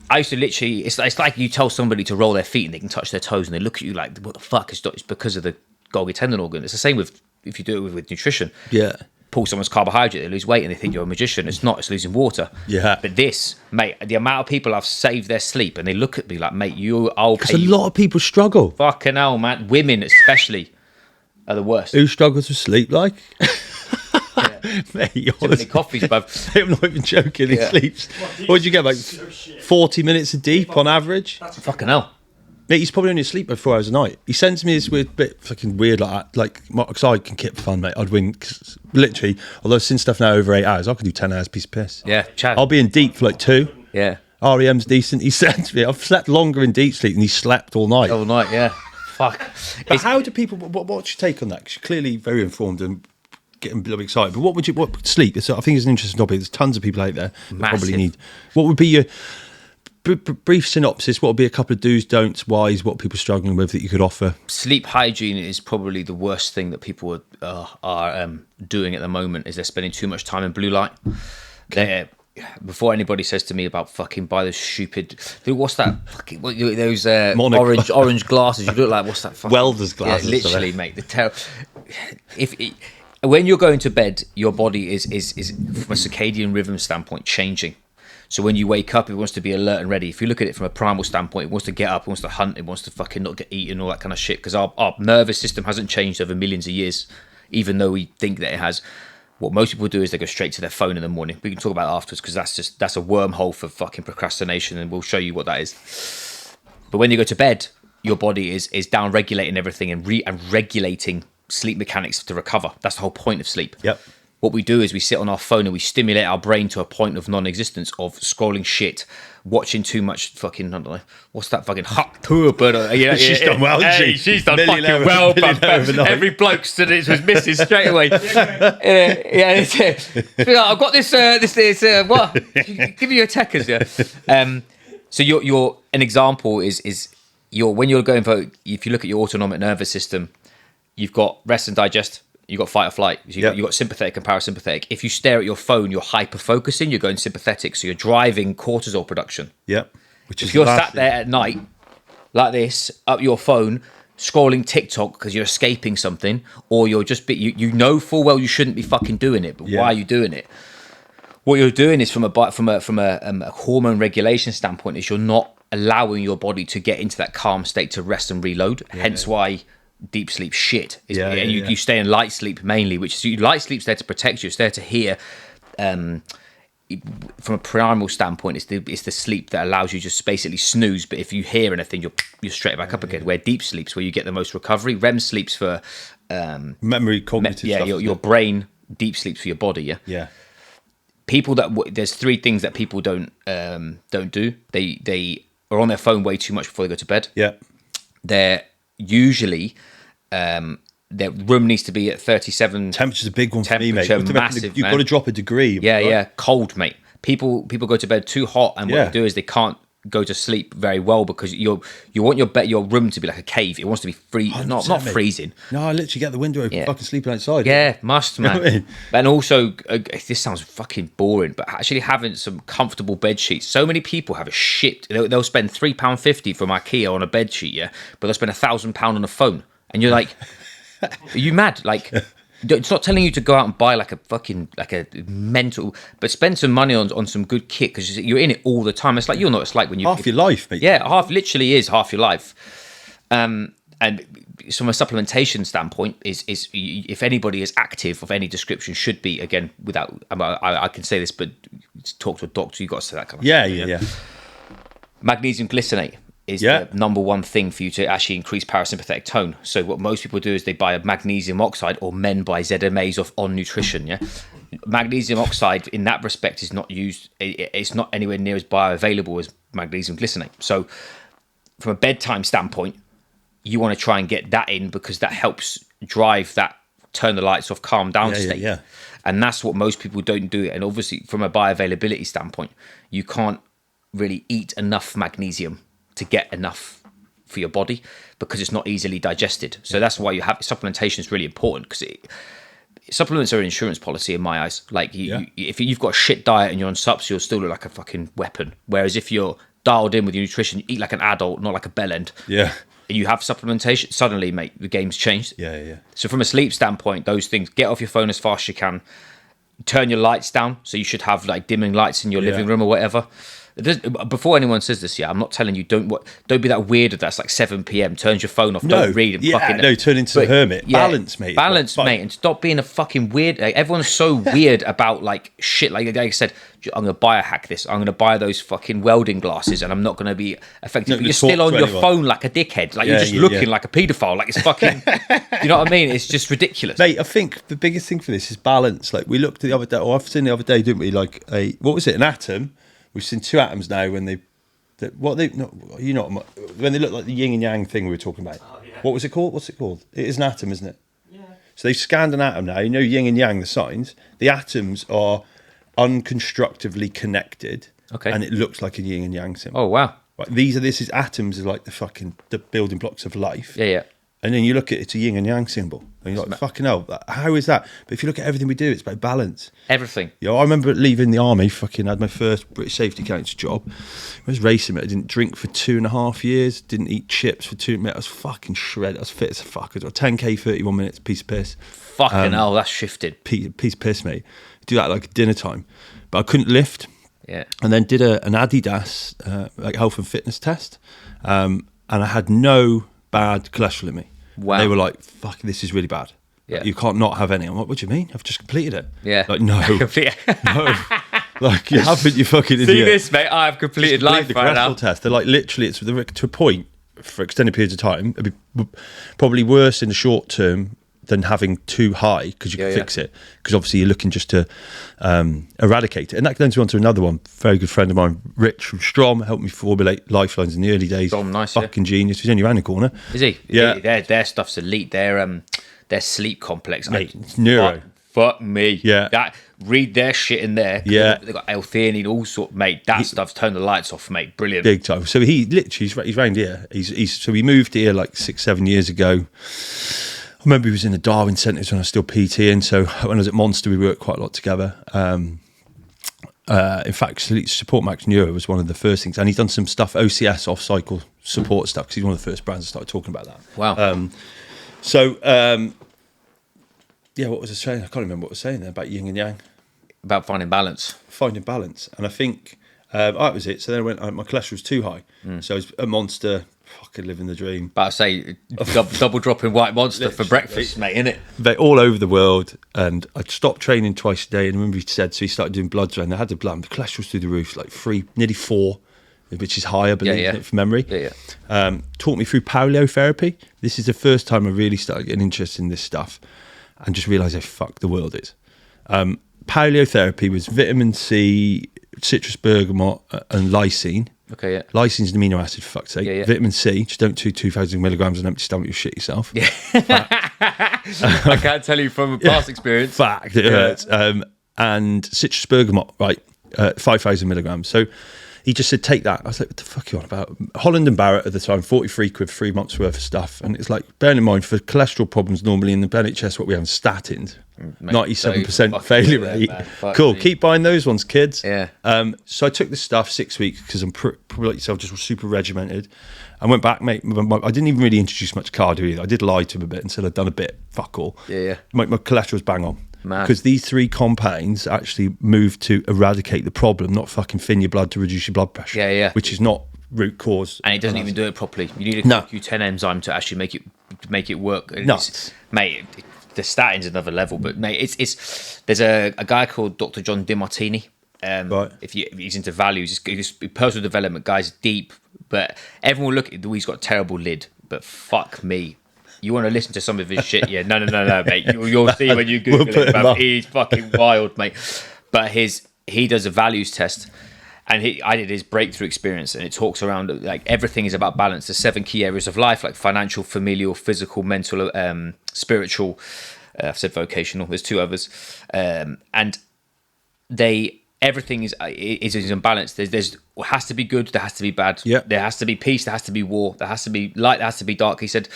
I used to literally, it's like you tell somebody to roll their feet and they can touch their toes and they look at you like, what the fuck? It's because of the Golgi tendon organ. It's the same with, if you do it with nutrition. Yeah. Pull someone's carbohydrate, they lose weight and they think you're a magician. It's not, it's losing water. Yeah. But this, mate, the amount of people I've saved their sleep and they look at me like, mate, I'll pay you. Because a lot of people struggle. Fucking hell, man. Women especially are the worst. Who struggles with sleep like? Mate, honestly, coffees, bruv. I'm not even joking. He sleeps. What did you get? Like 40 minutes a deep on average. Fucking hell. Mate, he's probably only asleep by 4 hours a night. He sends me this weird bit, fucking weird like that. Like, because I can keep fun, mate. I'd win, literally. Although since stuff now over 8 hours, I could do 10 hours piece of piss. Yeah, Chad. I'll be in deep for like 2. Yeah. REM's decent. He said to me, I've slept longer in deep sleep than he slept all night. All night, yeah. Fuck. But how do people? What's your take on that? Because you're clearly very informed and getting a little bit excited. But what sleep? I think it's an interesting topic. There's tons of people out there that probably need. What would be your brief synopsis? What would be a couple of do's, don'ts, whys? What people are struggling with that you could offer? Sleep hygiene is probably the worst thing that people are doing at the moment. Is they're spending too much time in blue light. Okay. Before anybody says to me about fucking buy those stupid, what's that fucking those orange glasses? You look like what's that fucking welder's glasses? Yeah, literally, mate. When you're going to bed, your body is from a circadian rhythm standpoint changing. So when you wake up, it wants to be alert and ready. If you look at it from a primal standpoint, it wants to get up, it wants to hunt, it wants to fucking not get eaten, all that kind of shit. Because our nervous system hasn't changed over millions of years, even though we think that it has. What most people do is they go straight to their phone in the morning. We can talk about it afterwards because that's a wormhole for fucking procrastination, and we'll show you what that is. But when you go to bed, your body is down regulating everything and regulating sleep mechanics to recover. That's the whole point of sleep. Yep. what we do is we sit on our phone and we stimulate our brain to a point of non-existence of scrolling shit, watching too much fucking, I don't know, what's that fucking hot tour? But she's done well, hasn't she? She's done fucking well. Every bloke stood it was missing straight away. I've got this. What? Give you a techers, yeah. So your an example is when you're going for, if you look at your autonomic nervous system, you've got rest and digest. You've got fight or flight. You've got sympathetic and parasympathetic. If you stare at your phone, you're hyper-focusing. You're going sympathetic, so you're driving cortisol production. Yep. If you're sat there at night, like this, up your phone, scrolling TikTok because you're escaping something, or you're just... You know full well you shouldn't be fucking doing it, but why are you doing it? What you're doing is from a hormone regulation standpoint is you're not allowing your body to get into that calm state to rest and reload. Hence why... deep sleep shit you stay in light sleep mainly, which is light sleep's there to protect you. It's there to hear from a primal standpoint. It's the sleep that allows you to just basically snooze, but if you hear anything you're straight back up again. Where deep sleep's where you get the most recovery. REM sleep's for memory, cognitive stuff, your brain. Deep sleep's for your body. People there's three things that people don't do. They are on their phone way too much before they go to bed. They're usually their room needs to be at 37. Temperature's a big one for me, mate. Massive, you've got to drop a degree. Cold, mate. People go to bed too hot, and what they do is they can't go to sleep very well because you want your room to be like a cave. It wants to be not freezing. No, I literally get the window open, fucking sleeping outside. Must, man. You know what I mean? And also, this sounds fucking boring, but actually having some comfortable bed sheets. So many people have a shit. They'll spend £3.50 from IKEA on a bed sheet, but they'll spend £1,000 on a phone, and you're like, are you mad? Like. It's not telling you to go out and buy like a mental, but spend some money on some good kit because you're in it all the time. It's like, you'll know what it's like when you half your life, mate. Literally is half your life. And from a supplementation standpoint, is if anybody is active of any description, should be, again, without I can say this, but talk to a doctor. You got to say that kind of thing. Yeah. Magnesium glycinate is the number one thing for you to actually increase parasympathetic tone. So what most people do is they buy a magnesium oxide, or men buy ZMAs off On Nutrition. Magnesium oxide in that respect is not used. It's not anywhere near as bioavailable as magnesium glycinate. So from a bedtime standpoint, you want to try and get that in because that helps drive that turn the lights off, calm down state. And that's what most people don't do. And obviously from a bioavailability standpoint, you can't really eat enough magnesium to get enough for your body because it's not easily digested. So that's why you have supplementation is really important, because supplements are an insurance policy in my eyes. Like if you've got a shit diet and you're on subs, you'll still look like a fucking weapon. Whereas if you're dialed in with your nutrition, you eat like an adult, not like a bellend. And you have supplementation, suddenly, mate, the game's changed. So from a sleep standpoint, those things, get off your phone as fast as you can. Turn your lights down. So you should have like dimming lights in your living room or whatever. Before anyone says this, I'm not telling you don't be that weirdo that's like 7 p.m. turns your phone off, don't read and turn into a hermit. Balance, mate. Mate, and stop being a fucking weird. Like, everyone's so weird about like shit. Like I said, I'm gonna biohack this. I'm gonna buy those fucking welding glasses, and I'm not gonna be effective. But you're still on your phone like a dickhead. Like you're just looking like a paedophile. Like it's fucking. You know what I mean? It's just ridiculous, mate. I think the biggest thing for this is balance. Like we looked the other day, or I've seen the other day, didn't we? Like what was it? An atom. We've seen two atoms now when they look like the yin and yang thing we were talking about. What was it called? What's it called? It is an atom, isn't it? So they've scanned an atom now. You know, yin and yang, the signs. The atoms are unconstructively connected, and it looks like a yin and yang symbol. Oh wow! Right, atoms are like the building blocks of life. And then you look at it's a yin and yang symbol. And you're like, fucking hell, how is that? But if you look at everything we do, it's about balance. Everything. I remember leaving the army, fucking had my first British Safety Council job. I was racing, mate. I didn't drink for 2.5 years, didn't eat chips for 2 minutes. I was fucking shredded. I was fit as a fuck. I was 10K, 31 minutes, piece of piss. Fucking hell, that's shifted. Piece of piss, mate. Do that like dinner time. But I couldn't lift. And then did an Adidas like health and fitness test. And I had no bad cholesterol in me. Wow. They were like, fuck, this is really bad. Like, you can't not have any. I'm like, what do you mean? I've just completed it. Like, no. No. Like, you haven't, you fucking idiot. See this, mate? I've completed life the right now. Test. They're like, literally, it's to a point for extended periods of time. It'd be probably worse in the short term than having too high, because you can fix it. Because obviously you're looking just to eradicate it. And that lends me on to another one. Very good friend of mine, Rich from Strom, helped me formulate Lifelines in the early days. Strom, nice, fucking genius. He's only around the corner. Is he? Yeah. Their stuff's elite. Their sleep complex. Mate, it's neuro. Fuck me. Yeah. Read their shit in there. Yeah. They've got L-theanine, all sort. Mate, that stuff's turned the lights off, mate. Brilliant. Big time. So he literally, he's round here. So he moved here like 6-7 years ago. I remember he was in the Darwin Centres when I was still PTing. So when I was at Monster, we worked quite a lot together. In fact, Support Max Neuro was one of the first things. And he's done some stuff, OCS, off-cycle support stuff, because he's one of the first brands that started talking about that. Wow. Yeah, what was I saying? I can't remember what I was saying there about yin and yang. About finding balance. Finding balance. And I think that was it. So then I went, my cholesterol was too high. So I was a Monster, fucking living the dream. But I say, double dropping white Monster for breakfast, mate, innit? They're all over the world. And I stopped training twice a day. And I remember he said, so he started doing bloods around. I had the blood. The cholesterol's through the roof, like 3, nearly 4, which is high, I believe, isn't it, from memory. Yeah. Taught me through paleotherapy. This is the first time I really started getting interested in this stuff. And just realised how fucked the world is. Paleotherapy was vitamin C, citrus bergamot, and lysine. Okay, yeah. Lysine's an amino acid, for fuck's sake. Yeah. Vitamin C, just don't do 2,000 milligrams on empty stomach, you'll shit yourself. Yeah. I can't tell you from a past experience. Fact, it hurts. And citrus bergamot, right, 5,000 milligrams. So he just said, take that. I was like, what the fuck are you on about? Holland and Barrett at the time, 43 quid, 3 months worth of stuff. And it's like, bearing in mind, for cholesterol problems, normally in the NHS, what we have is statins. 97% failure rate. Cool, keep buying those ones, kids. Yeah. So I took this stuff 6 weeks, because I'm probably like yourself, just super regimented. I went back, mate. I didn't even really introduce much cardio either. I did lie to him a bit and said I'd done a bit. Fuck all. Yeah. My cholesterol was bang on. Man. Because these 3 compounds actually move to eradicate the problem, not fucking thin your blood to reduce your blood pressure. Yeah. Which is not root cause. And it doesn't even do it properly. You need a CoQ10 enzyme to actually make it work. Mate, the statin's another level. But mate, there's a guy called Dr. John DiMartini. Right. If he's into values, he's personal development guy's deep. But everyone will look at he's got a terrible lid. But fuck me. You want to listen to some of his shit? Yeah, no, mate. You'll see when you Google it. Bruv. He's fucking wild, mate. But he does a values test, and I did his breakthrough experience, and it talks around like everything is about balance. The 7 key areas of life, like financial, familial, physical, mental, spiritual. I've said vocational. There's 2 others, and everything is in balance. There's has to be good. There has to be bad. Yeah. There has to be peace. There has to be war. There has to be light. There has to be dark. He said.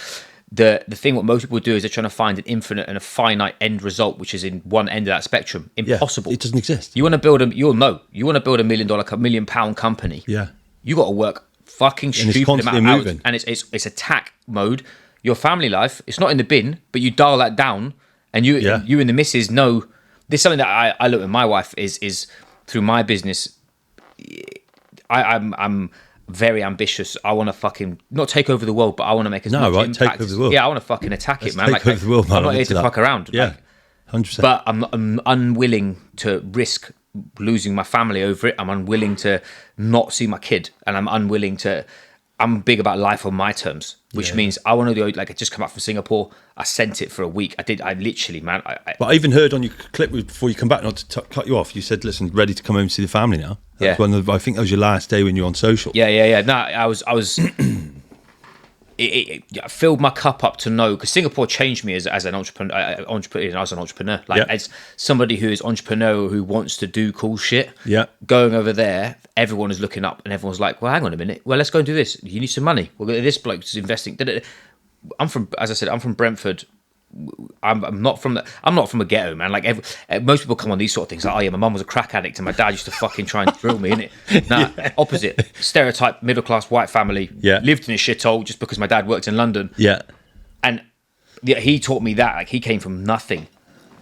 The thing what most people do is they're trying to find an infinite and a finite end result, which is in one end of that spectrum. Impossible. It doesn't exist. You want to build you want to build $1 million pound company. Yeah. You got to work fucking stupid amount of hours, and it's attack mode. Your family life, it's not in the bin, but you dial that down, and you and the missus know. This is something that I look at my wife is through my business. I'm very ambitious. I want to fucking not take over the world, but I want to make as much impact. Take over the world. Yeah, I want to fucking attack it, man. Take over the world, man. I'm not here to fuck around. Yeah, 100%. But I'm unwilling to risk losing my family over it. I'm unwilling to not see my kid, and I'm big about life on my terms, which means I want to do, like, I just come back from Singapore. I sent it for a week. I literally, man. But I even heard on your clip before you come back, not to cut you off, you said, listen, ready to come home and see the family now. That's I think that was your last day when you were on social. Yeah. No, I was it filled my cup up to know, because Singapore changed me as an entrepreneur. Like, as somebody who is entrepreneurial, who wants to do cool shit. Yeah. Going over there, everyone is looking up, and everyone's like, well, hang on a minute. Well, let's go and do this. You need some money. Well, this bloke's investing. I'm from Brentford. I'm not from a ghetto, man. Like, most people come on these sort of things like, oh yeah, my mum was a crack addict and my dad used to fucking try and drill me, innit? Nah, opposite. Stereotype, middle class white family. Yeah. Lived in a shithole just because my dad worked in London. Yeah. And he taught me that. Like, he came from nothing,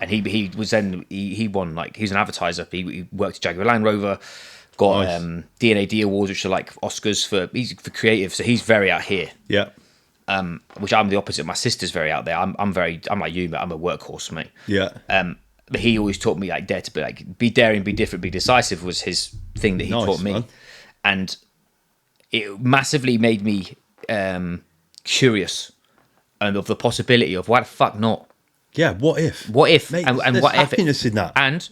and he was then he won, like, he's an advertiser. He worked at Jaguar Land Rover, got D&AD awards, which are like Oscars for creative. So he's very out here. Yeah. Which I'm the opposite. My sister's very out there. I'm like you, mate. I'm a workhorse, mate. Yeah. But he always taught me, like, dare to be, like, be daring, be different, be decisive was his thing that he taught me. Man. And it massively made me curious and of the possibility of why the fuck not? Yeah, what if? What if? Mate, and there's what happiness if? in that. And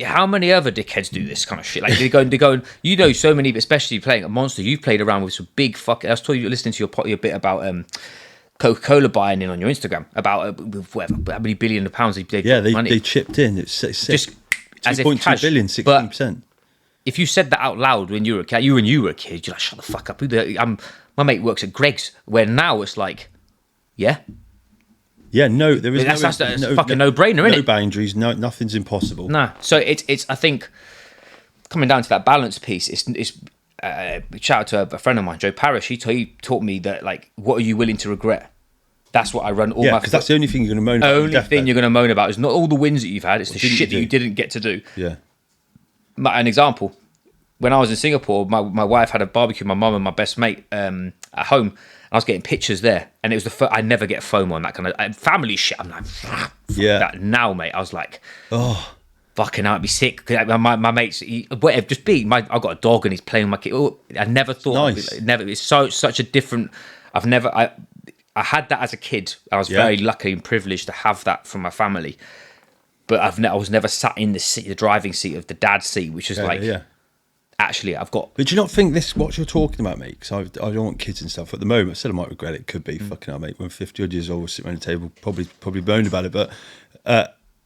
how many other dickheads do this kind of shit? Like they go and you know, so many, especially playing at Monster. You've played around with some big fucking. I was talking, listening to your bit about Coca-Cola buying in on your Instagram about whatever, how many billion of pounds they chipped in. It's just 2.2 billion, 16%. If you said that out loud when you were a kid, you're like, shut the fuck up. My mate works at Greg's, where now it's like, yeah. Yeah, no, there is that's a fucking no-brainer, isn't it? No boundaries, nothing's impossible. Nah. So it's I think coming down to that balance piece, it's shout out to a friend of mine, Joe Parrish. He taught me that, like, what are you willing to regret? That's what I run all my. Yeah, because that's the only thing you're going to moan about. The only thing you're going to moan about is not all the wins that you've had. It's the shit that you didn't get to do. Yeah. An example: when I was in Singapore, my wife had a barbecue. My mum and my best mate at home. I was getting pictures there, and it was I never get FOMO on that kind of family shit. I'm like, fuck that now, mate. I was like, oh, fucking, I'd be sick. My mates, whatever, just be. I've got a dog, and he's playing with my kid. Oh, I never thought. Nice. Never. It's such a different. I had that as a kid. I was very lucky and privileged to have that from my family, but I was never sat in the driving seat of the dad's seat, which is actually, I've got. But do you not think this, what you're talking about, mate? Because I don't want kids and stuff at the moment. I said I might regret it. Could be fucking hell, mate. When 50 odd years old, we'll sit around the table, probably moan about it. But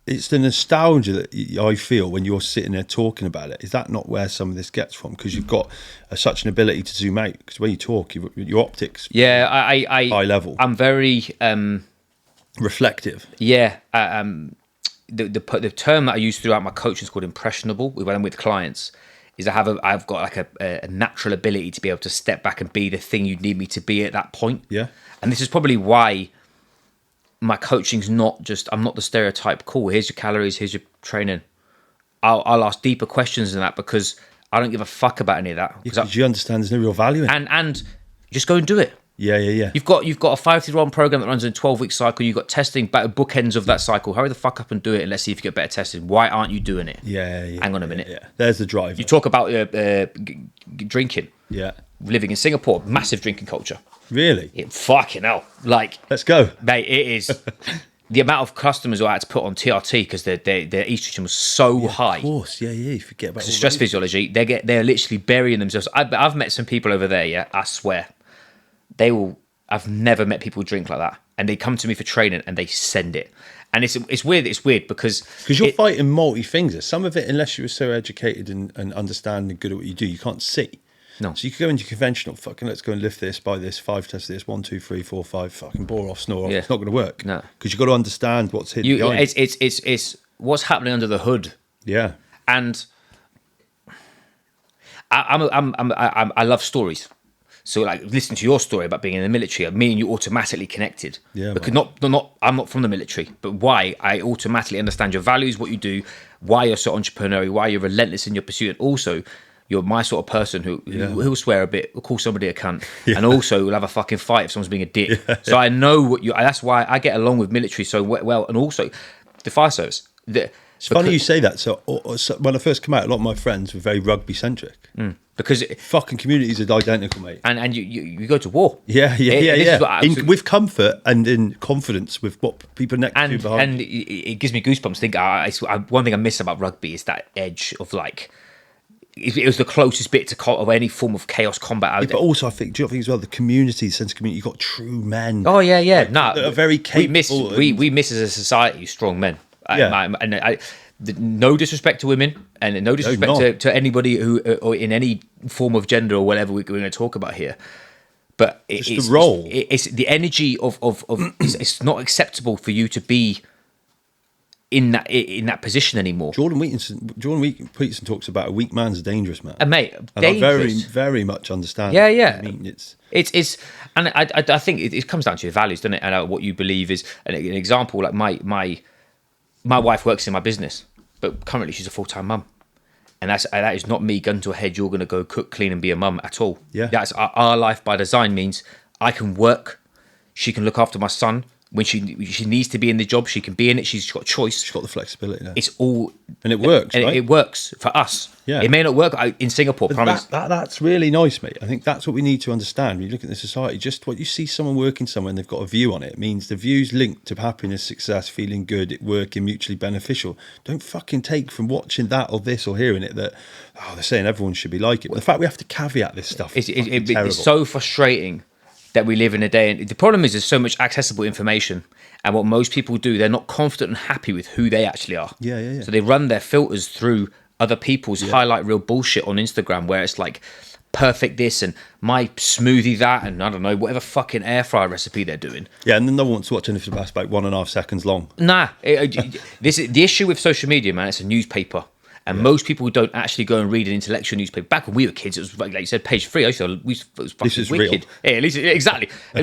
it's the nostalgia that I feel when you're sitting there talking about it. Is that not where some of this gets from? Because you've got such an ability to zoom out. Because when you talk, your optics, I high level. I'm very reflective. Yeah. The term that I use throughout my coaching is called impressionable. When I'm with clients, is I've got like a natural ability to be able to step back and be the thing you need me to be at that point. Yeah. And this is probably why my coaching's not just, I'm not the stereotype, cool, here's your calories, here's your training. I'll ask deeper questions than that, because I don't give a fuck about any of that. Because you understand there's no real value in it. And just go and do it. Yeah. You've got a 5-1 program that runs in a 12-week cycle. You've got testing, bookends of that cycle. Hurry the fuck up and do it, and let's see if you get better testing. Why aren't you doing it? Yeah. Hang on a minute. Yeah. There's the drive. You talk about drinking. Yeah. Living in Singapore, massive drinking culture. Really? Fucking hell. Like, let's go. Mate, it is. The amount of customers who I had to put on TRT because their estrogen was so high. Of course, you forget about the stress physiology. They're literally burying themselves. I've met some people over there, yeah, I swear. I've never met people drink like that. And they come to me for training and they send it. And it's weird because you're fighting multi things. Some of it, unless you were so educated and understand and good at what you do, you can't see. No. So you could go into conventional, fucking let's go and lift this, buy this, 5 tests this, 1, 2, 3, 4, 5, fucking bore off, snore off. Yeah. It's not going to work. No. Because you've got to understand what's hidden behind. It's what's happening under the hood. Yeah. And I love stories. So, like, listening to your story about being in the military, me and you automatically connected. Yeah. Because I'm not from the military, but why I automatically understand your values, what you do, why you're so entrepreneurial, why you're relentless in your pursuit, and also you're my sort of person who'll swear a bit, will call somebody a cunt, and also will have a fucking fight if someone's being a dick. Yeah. So I know what you. That's why I get along with military so well, and also the fire service. It's funny you say that. So when I first came out, a lot of my friends were very rugby centric. Because fucking communities are identical, mate. And you go to war. Yeah. With comfort and in confidence with what people next to you behind. And it gives me goosebumps. One thing I miss about rugby is that edge of, like, it was the closest bit to of any form of chaos combat out there. But also, I think, do you not think as well, the community, the sense of community, you've got true men. Oh, yeah. That are very capable. We miss as a society strong men. No disrespect to women, and no disrespect to anybody who, or in any form of gender or whatever we're going to talk about here. But it's the role. It's the energy of it's not acceptable for you to be in that position anymore. Jordan Peterson talks about a weak man's a dangerous man. And mate, and I very, very much understand. Yeah. I mean, it's and I think it comes down to your values, doesn't it? And what you believe is. An example, like my wife works in my business, but currently she's a full-time mum, and that is not me gun to a head. You're going to go cook, clean, and be a mum at all. Yeah, that's our life by design. Means I can work, she can look after my son. when she needs to be in the job, she can be in it. She's got choice. She's got the flexibility there. It's all... And it works, and right? It works for us. Yeah. It may not work in Singapore. That's really nice, mate. I think that's what we need to understand. When you look at the society, just what you see someone working somewhere and they've got a view on it, means the view's linked to happiness, success, feeling good, it working, mutually beneficial. Don't fucking take from watching that or this or hearing it that, they're saying everyone should be like it. But the fact we have to caveat this stuff it's so frustrating that we live in a day. And the problem is there's so much accessible information. And what most people do, they're not confident and happy with who they actually are. Yeah. So they run their filters through other people's highlight reel bullshit on Instagram, where it's like perfect this and my smoothie that, and I don't know, whatever fucking air fryer recipe they're doing. Yeah, and then no one wants to watch anything that's about 1.5 seconds long. Nah. This is the issue with social media, man. It's a newspaper. And most people don't actually go and read an intellectual newspaper. Back when we were kids, it was like you said, page 3. I used to, it was fucking wicked. Real. Yeah, at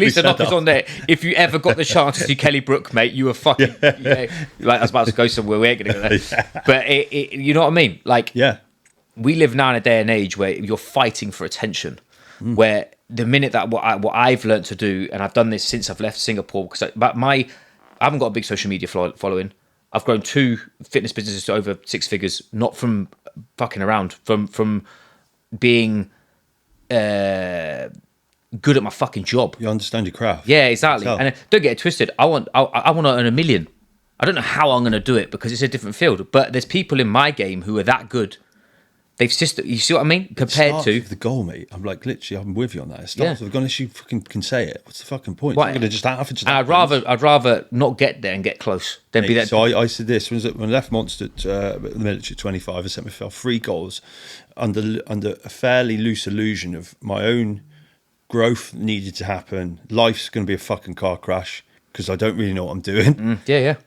least the knockers on there. If you ever got the chance to see Kelly Brook, mate, you were fucking. Like I was about to go somewhere, we ain't gonna go there. But you know what I mean? Like, we live now in a day and age where you're fighting for attention. Where the minute that what I've learned to do, and I've done this since I've left Singapore, because I haven't got a big social media following. I've grown 2 fitness businesses to over 6 figures, not from fucking around, from being good at my fucking job. You understand your craft. Yeah, exactly. And don't get it twisted. I want to earn $1 million. I don't know how I'm going to do it because it's a different field. But there's people in my game who are that good. You see what I mean? Compared to the goal, mate. I'm like, literally, I'm with you on that. It starts with the goal. Unless you fucking can say it, what's the fucking point? You're going to just have to. I'd rather not get there and get close than be that. So I said this when I left Monster the military at 25. I set myself 3 goals under a fairly loose illusion of my own growth needed to happen. Life's going to be a fucking car crash because I don't really know what I'm doing.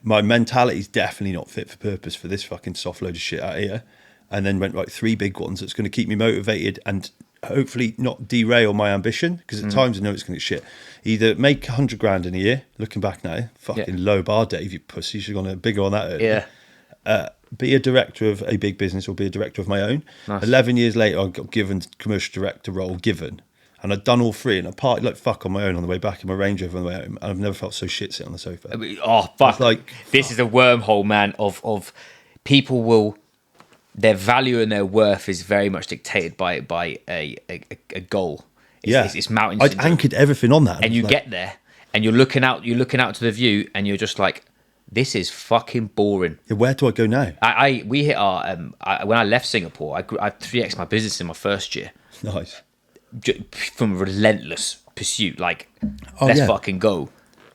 My mentality's definitely not fit for purpose for this fucking soft load of shit out here. And then went 3 big ones that's going to keep me motivated and hopefully not derail my ambition, because at times I know it's going to get shit. Either make 100 grand in a year, looking back now, fucking low bar, Dave, you pussy, you should have gone bigger on that earlier. Be a director of a big business or be a director of my own. Nice. 11 years later, I got given commercial director role, and I'd done all 3, and I partied like fuck on my own on the way back in my Range Rover on the way home, and I've never felt so shit sitting on the sofa. Oh, fuck. This is a wormhole, man, of people will... Their value and their worth is very much dictated by a goal. It's mountain. I'd anchored everything on that, and you get there, and you're looking out to the view, and you're just like, this is fucking boring. Yeah, where do I go now? We hit our when I left Singapore, I 3x my business in my first year. Nice. From a relentless pursuit, let's fucking go.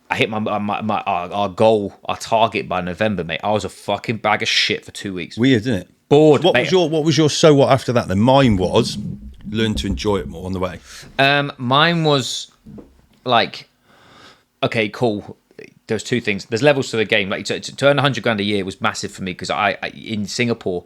I hit our goal, our target by November, mate. I was a fucking bag of shit for 2 weeks. Weird, isn't it? Bored. What was your so what after that? Then mine was learn to enjoy it more on the way. Mine was like, okay, cool. There's 2 things. There's levels to the game. Like to earn 100 grand a year was massive for me because I in Singapore,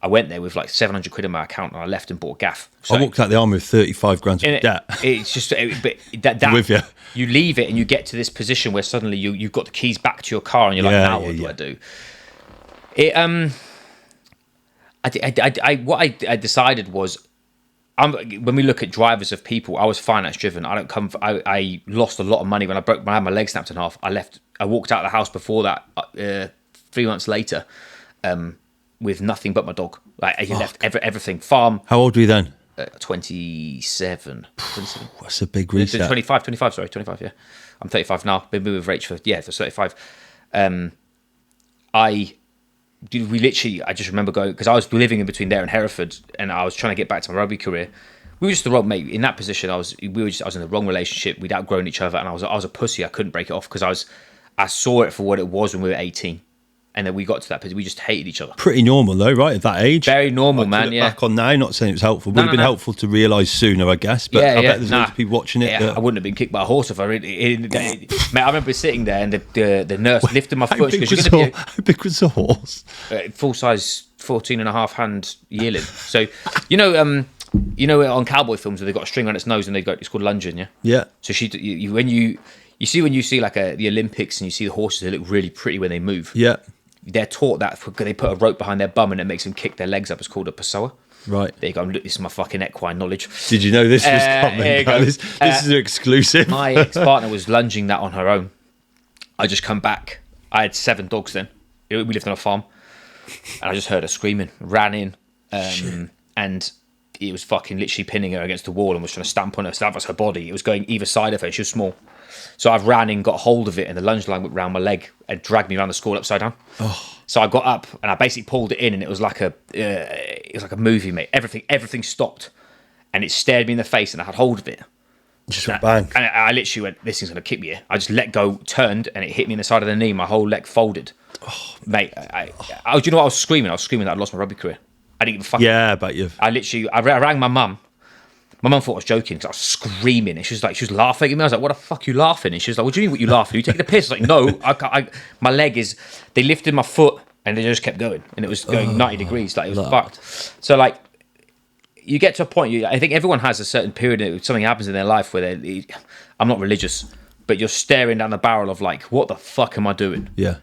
I went there with like 700 quid in my account and I left and bought a gaff. So, I walked out the army with 35 grand of debt. It's just, but that with you. You leave it and you get to this position where suddenly you've got the keys back to your car and you're now what do I do? What I decided was, when we look at drivers of people, I was finance driven. I lost a lot of money when I had my leg snapped in half. I walked out of the house before that 3 months later, with nothing but my dog. Like I left everything. Farm. How old were you then? 27. That's a big reset. 25, yeah. I'm 35 now. Been with Rach for 35. I just remember going, because I was living in between there and Hereford, and I was trying to get back to my rugby career. We were just the wrong mate in that position. I was in the wrong relationship. We'd outgrown each other, and I was a pussy. I couldn't break it off because I saw it for what it was when we were 18, and then we got to that position. We just hated each other. Pretty normal though, right? At that age, very normal, man. Yeah. Back on now, not saying it was helpful. Would have been helpful to realise sooner, I guess. But I bet there's loads of people watching it. Yeah, I wouldn't have been kicked by a horse if I really. Mate, I remember sitting there and the nurse lifted my foot. How big was the horse? Full size, 14.5 hand yearling. So, you know, on cowboy films where they've got a string on its nose and it's called lunging, yeah. Yeah. So when you see like the Olympics and you see the horses, they look really pretty when they move. Yeah. They're taught that they put a rope behind their bum and it makes them kick their legs up. It's called a passoa. Right. There you go. Look, this is my fucking equine knowledge. Did you know this was coming? This is an exclusive. My ex-partner was lunging that on her own. I just come back. I had 7 dogs then. We lived on a farm. And I just heard her screaming, ran in. And it was fucking literally pinning her against the wall and was trying to stamp on her. So that was her body. It was going either side of her. She was small. So I ran in, got hold of it, and the lunge line went round my leg and dragged me around the school upside down. Oh. So I got up and I basically pulled it in, and it was like a movie, mate. Everything stopped, and it stared me in the face, and I had hold of it. Just went bang. And I literally went, this thing's going to kick me here. I just let go, turned, and it hit me in the side of the knee. My whole leg folded. Oh, mate, do you know what I was screaming? I was screaming that I'd lost my rugby career. I didn't give a fuck. Yeah, but you've... I rang my mum. My mum thought I was joking because I was screaming, and she was laughing at me. I was like, "What the fuck are you laughing?" And she was like, "What do you mean? What you laughing? You taking the piss?" I was like, "No, my leg is." They lifted my foot, and they just kept going, and it was going 90 degrees. Like, it was fucked. So like, you get to a point. I think everyone has a certain period. Something happens in their life where I'm not religious, but you're staring down the barrel of like, what the fuck am I doing? Yeah.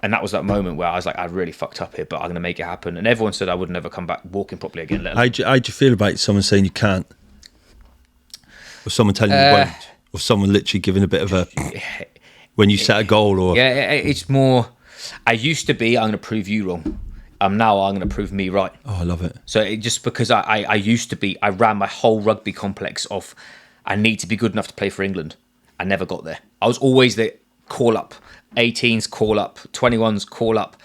And that was that moment where I was like, I really fucked up here, but I'm going to make it happen. And everyone said I would never come back walking properly again. How'd you feel about someone saying you can't? Or someone telling you won't? Or someone literally giving a bit of a... When you set a goal or... Yeah, it's more... I used to be, I'm going to prove you wrong. Now I'm going to prove me right. Oh, I love it. So just because I used to be... I ran my whole rugby complex of I need to be good enough to play for England. I never got there. I was always the call-up. 18s, call-up. 21s, call-up.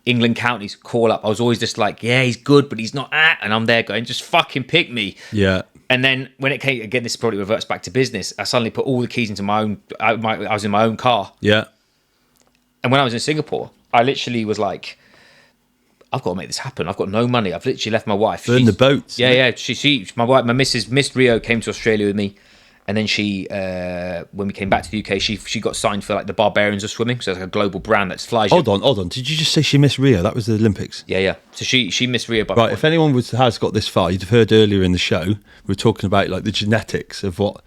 England counties, call-up. I was always just like, yeah, he's good, but he's not at. And I'm there going, just fucking pick me. Yeah. And then when it came, again, this probably reverts back to business, I suddenly put all the keys into my own... I was in my own car. Yeah. And when I was in Singapore, I literally was like... I've got to make this happen. I've got no money. I've literally left my wife. In the boats. Yeah. My missus, Miss Rio, came to Australia with me, and then she, when we came back to the UK, she got signed for like the Barbarians of Swimming, so it's like a global brand that flies. Hold on. Did you just say she missed Rio? That was the Olympics. Yeah. So she missed Rio by right. If anyone has got this far, you'd have heard earlier in the show we were talking about like the genetics of what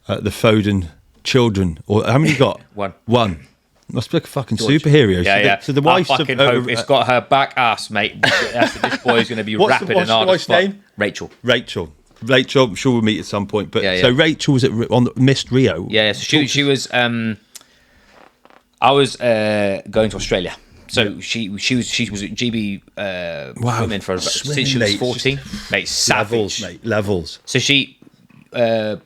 the Foden children, or how many you got? One. Must be like a fucking superhero. Yeah. So the wife's... I fucking hope it's got her back ass, mate. This boy's going to be rapid and hard. What's the wife's name? Rachel, I'm sure we'll meet at some point. But yeah. So Rachel was on missed Rio. Yeah. So she was. I was going to Australia. So she was at GB women since she was 14. Mate, savage. Levels. So she was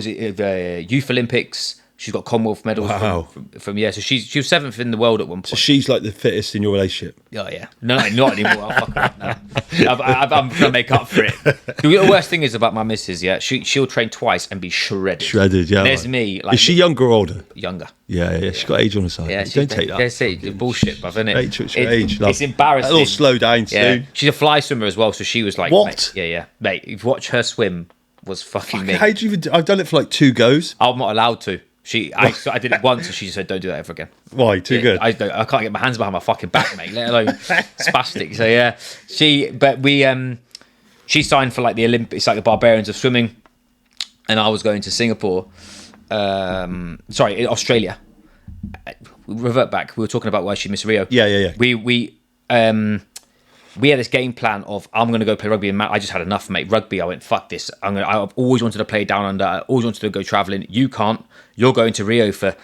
at the Youth Olympics. She's got Commonwealth medals from So she was 7th in the world at one point. So she's like the fittest in your relationship. Oh yeah, no, not anymore. I'll fuck her. No. I'm trying to make up for it. The worst thing is about my missus. Yeah, she'll train twice and be shredded. Yeah. And there's me. Like, is she younger or older? Younger. Yeah. She's got age on her side. Yeah, don't take that. That's bullshit, bruv, isn't it? Rachel, it's your age. It's embarrassing. It'll slow down soon. She's a fly swimmer as well, so she was like, what? Mate, if you watch her swim, was fucking me. How do you even? I've done it for like 2 goes. I'm not allowed to. I did it once, and she said, "Don't do that ever again." Why? Too good. I can't get my hands behind my fucking back, mate. Let alone spastic. So yeah, she signed for like the Olympics, like the Barbarians of Swimming, and I was going to Singapore. Australia. Revert back. We were talking about why she missed Rio. Yeah. We had this game plan of I'm going to go play rugby, and I just had enough, mate. Rugby, I went, fuck this. I've always wanted to play down under. I always wanted to go travelling. You can't. You're going to Rio for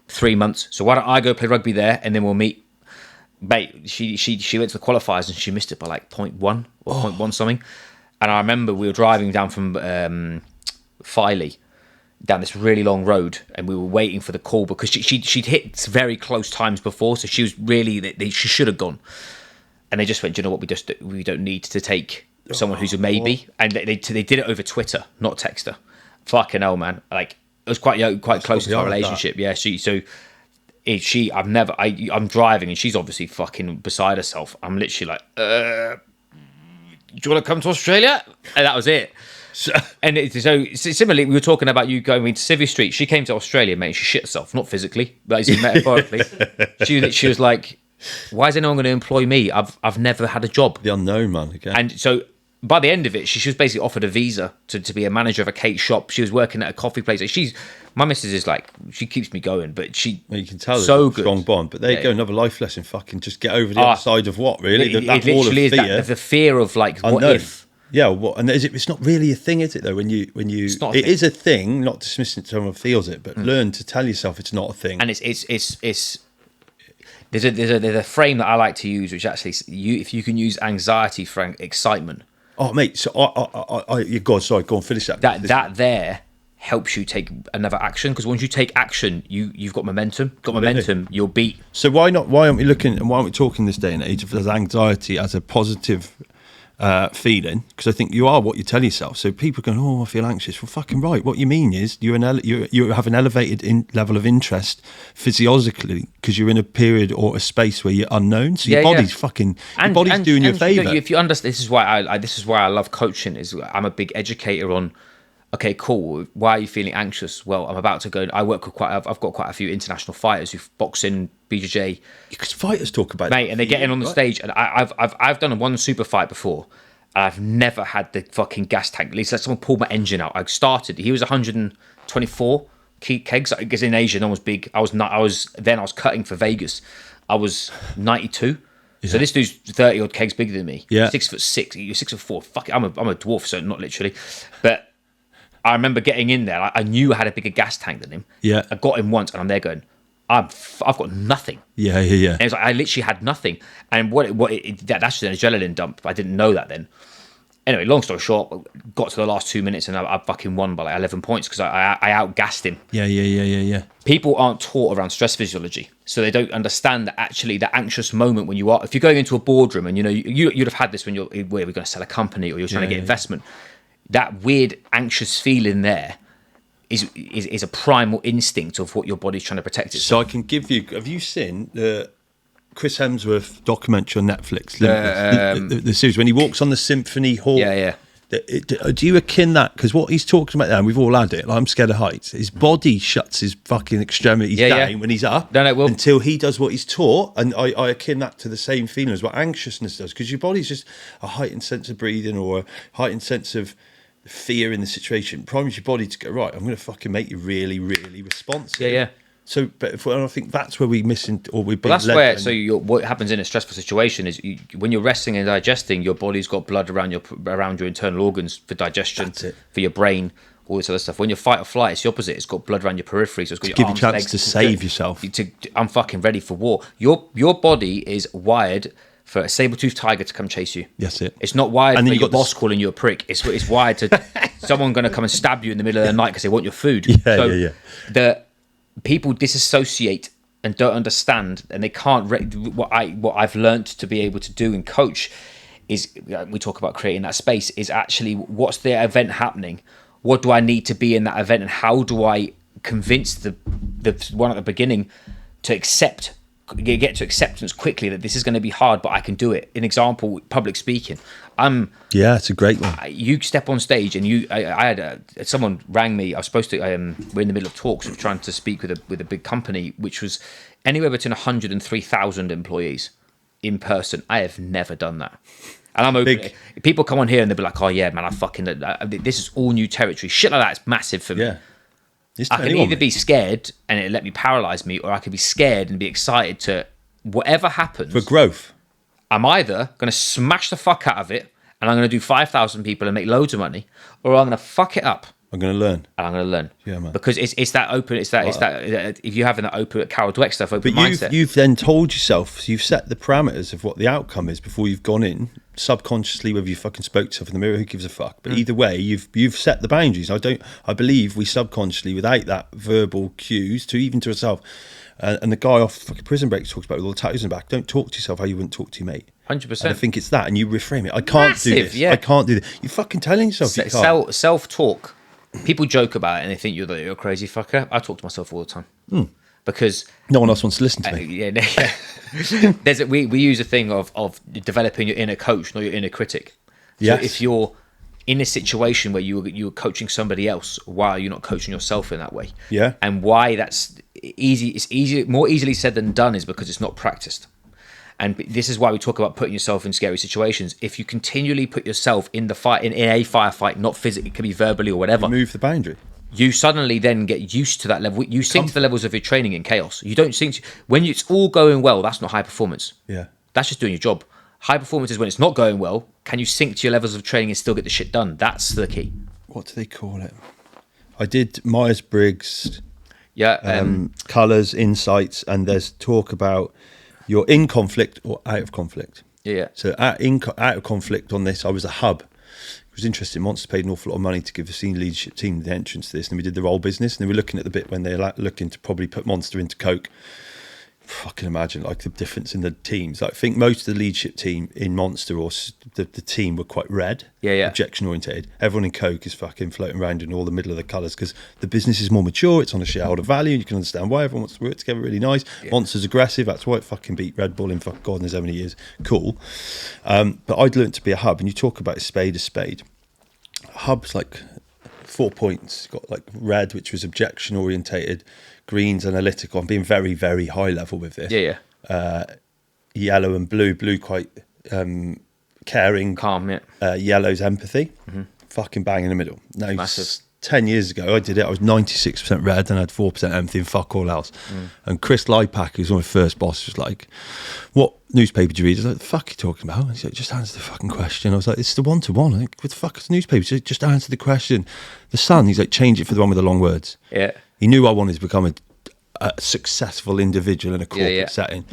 3 months, so why don't I go play rugby there, and then we'll meet. Mate, she went to the qualifiers and she missed it by like 0.1 or 0.1 something. And I remember we were driving down from Filey down this really long road, and we were waiting for the call because she'd hit very close times before, so she was really she should have gone. And they just went, do you know what? We don't need to take someone who's a maybe. And they did it over Twitter, not text her. Fucking hell, man! Like it was quite close to our relationship. Yeah, I'm driving and she's obviously fucking beside herself. I'm literally like, do you want to come to Australia? And that was it. So similarly, we were talking about you going into Civvy Street. She came to Australia, mate. And she shit herself, not physically, but metaphorically. She was like, why is anyone going to employ me? I've never had a job. The unknown, man. Okay. And so by the end of it, she was basically offered a visa to be a manager of a cake shop. She was working at a coffee place. My missus is like, she keeps me going, but you can tell so there's a good. strong bond. But there you go, another life lesson. Fucking just get over the other side of what, really? It literally is the fear of like, unknown. What if? Yeah, and it's not really a thing, is it? Though when you, it is a thing. Not dismissing someone feels it, but learn to tell yourself it's not a thing. And there's a frame that I like to use, which actually, if you can use anxiety for excitement. Oh, mate. So go on, finish that. That there helps you take another action, because once you take action, you've got momentum. You'll beat. So why aren't we talking this day and age of anxiety as a positive feeling? Because I think you are what you tell yourself. So people go, oh, I feel anxious. Well, fucking right. What you mean is you have an elevated level of interest physiologically, because you're in a period or a space where you're unknown. So your body's doing you a favour. If you understand, this is why I love coaching. Is I'm a big educator on. Okay, cool. Why are you feeling anxious? Well, I'm about to go. I've got quite a few international fighters who boxing, BJJ. Because fighters talk about mate, and they get in on the stage. And I've done one super fight before. And I've never had the fucking gas tank. At least let someone pull my engine out. I started. He was 124 kegs. Because in Asia, no one was big. I was cutting for Vegas. I was 92. Yeah. So this dude's 30 odd kegs bigger than me. Yeah, 6'6". You're 6'4". Fuck it, I'm a dwarf, so not literally, but. I remember getting in there. I knew I had a bigger gas tank than him. Yeah. I got him once, and I'm there going, I've got nothing. Yeah. And it was like, I literally had nothing. And that's just an adrenaline dump. I didn't know that then. Anyway, long story short, got to the last 2 minutes, and I fucking won by like 11 points because I outgassed him. Yeah. People aren't taught around stress physiology, so they don't understand that actually the anxious moment when if you're going into a boardroom, and you'd have had this when we're going to sell a company or you're trying to get investment. That weird anxious feeling there is a primal instinct of what your body's trying to protect itself. So I can give you. Have you seen the Chris Hemsworth documentary on Netflix? The series when he walks on the Symphony Hall. Yeah. Do you akin that? Because what he's talking about there, and we've all had it. Like, I'm scared of heights. His body shuts his fucking extremities down when he's up. No, it will. Until he does what he's taught, and I akin that to the same feeling as what anxiousness does. Because your body's just a heightened sense of breathing or a heightened sense of fear in the situation primes your body to go, right, I'm going to fucking make you really, really responsive. Yeah. So, but I think that's where we missing, or we've been. Well, that's where. So, what happens in a stressful situation is when you're resting and digesting, your body's got blood around your internal organs for digestion, for your brain, all this other stuff. When you're fight or flight, it's the opposite. It's got blood around your periphery, so it's got your arms, give you a chance legs, to save yourself. I'm fucking ready for war. Your body is wired for a saber-toothed tiger to come chase you. That's it. It's not wired for your boss calling you a prick. It's wired to someone going to come and stab you in the middle of the night because they want your food. Yeah. The people disassociate and don't understand, and they can't. What I've learned to be able to do and coach is, we talk about creating that space, is actually what's the event happening? What do I need to be in that event, and how do I convince the one at the beginning to get to acceptance quickly that this is going to be hard, but I can do it. An example, public speaking. It's a great one. You step on stage, and I had someone rang me. I was supposed to. We're in the middle of talks. We're trying to speak with a big company, which was anywhere between 100 and 3,000 employees in person. I have never done that, and I'm open. People come on here and they'll be like, "Oh yeah, man, this is all new territory." Shit like that is massive for me. Yeah. I can either be scared and it let me paralyze me, or I can be scared and be excited to whatever happens. For growth. I'm either going to smash the fuck out of it and I'm going to do 5,000 people and make loads of money, or I'm going to fuck it up. I'm going to learn. And I'm going to learn. Yeah, man. Because it's that open, it's that if you're having that open, Carol Dweck stuff, open mindset. But you've then told yourself, so you've set the parameters of what the outcome is before you've gone in, subconsciously, whether you fucking spoke to yourself in the mirror, who gives a fuck? But either way, you've set the boundaries. I believe we subconsciously, without that verbal cues, to even to yourself, and the guy off fucking Prison Break talks about with all the tattoos in the back, don't talk to yourself how you wouldn't talk to your mate. 100%. And I think it's that, and you reframe it. I can't do this. Yeah. I can't do this. You're fucking telling yourself you can't. Self-talk. People joke about it and they think you're a crazy fucker. I talk to myself all the time because no one else wants to listen to me. We use a thing of developing your inner coach, not your inner critic. So yes. If you're in a situation where you're coaching somebody else, why are you not coaching yourself in that way? Yeah. And why that's easy? It's more easily said than done is because it's not practiced. And this is why we talk about putting yourself in scary situations. If you continually put yourself in the fight, in a firefight, not physically, it can be verbally or whatever. Move the boundary. You suddenly then get used to that level. You sink to the levels of your training in chaos. You don't sink when it's all going well. That's not high performance. Yeah, that's just doing your job. High performance is when it's not going well. can you sync to your levels of training and still get the shit done? That's the key. What do they call it? I did Myers-Briggs, colours, insights, and there's talk about you're in conflict or out of conflict. Yeah. So out of conflict on this, I was a hub. It was interesting. Monster paid an awful lot of money to give the senior leadership team the entrance to this, and we did the role business, and they were looking at the bit when they're looking to probably put Monster into Coke. I can imagine like the difference in the teams. Like, I think most of the leadership team in Monster or the team were quite red, objection oriented. Everyone in Coke is fucking floating around in all the middle of the colours because the business is more mature. It's on a shareholder value. You can understand why everyone wants to work together. Really nice. Yeah. Monster's aggressive. That's why it fucking beat Red Bull in fucking God knows how many years. Cool. But I'd learned to be a hub, and you talk about a spade. A hub's like 4 points. Got like red, which was objection orientated. Green's analytical. I'm being very, very high level with this. Yellow and blue quite caring, calm. Yellow's empathy. Fucking bang in the middle. Now, massive. 10 years ago I did it. I was 96% red and I had 4% empathy and fuck all else. And Chris Lypack, who's one of my first bosses, was like, "What newspaper do you read?" I was like, "The fuck are you talking about?" And he's like, "Just answer the fucking question." I was like, "It's the 1-to-1. Like, what the fuck is the newspaper? Just answer the question." The Sun, he's like, "Change it for the one with the long words." Yeah. He knew I wanted to become a successful individual in a corporate setting.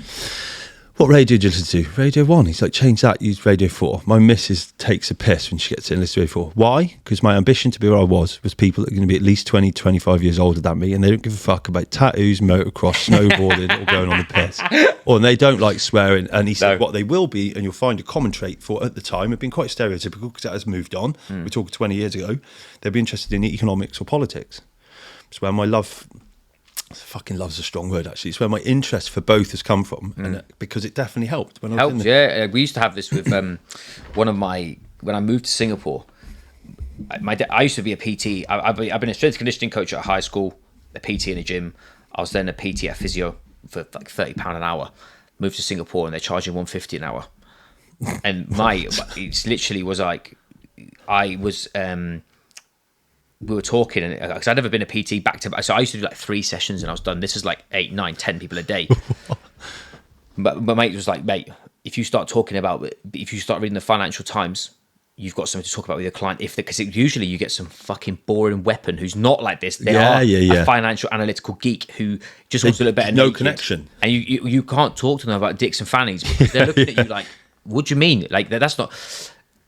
"What radio do you listen to?" "Radio 1. He's like, "Change that, use Radio 4. My missus takes a piss when she gets in listen to Radio 4. Why? Because my ambition to be where I was people that are going to be at least 20, 25 years older than me, and they don't give a fuck about tattoos, motocross, snowboarding, or going on the piss. Or they don't like swearing." And he said, what they will be, and you'll find a common trait for at the time, have been quite stereotypical because that has moved on. We're talking 20 years ago. They'll be interested in economics or politics. It's where my fucking love's a strong word, actually. It's where my interest for both has come from, and because it definitely helped. When I was we used to have this with when I moved to Singapore. I used to be a PT. I've been a strength conditioning coach at a high school, a PT in a gym. I was then a PT at physio for like £30 an hour. Moved to Singapore and they're charging $150 an hour. And it literally was like, we were talking, and because I'd never been a PT back to back, so I used to do like 3 sessions and I was done. This is like 8, 9, 10 people a day. but mate was like, "Mate, if you start reading the Financial Times, you've got something to talk about with your client. Because usually you get some fucking boring weapon who's not like this. They are a financial analytical geek who just wants a little better. No connection, and you can't talk to them about dicks and fannies because they're looking at you like, what do you mean? Like that's not."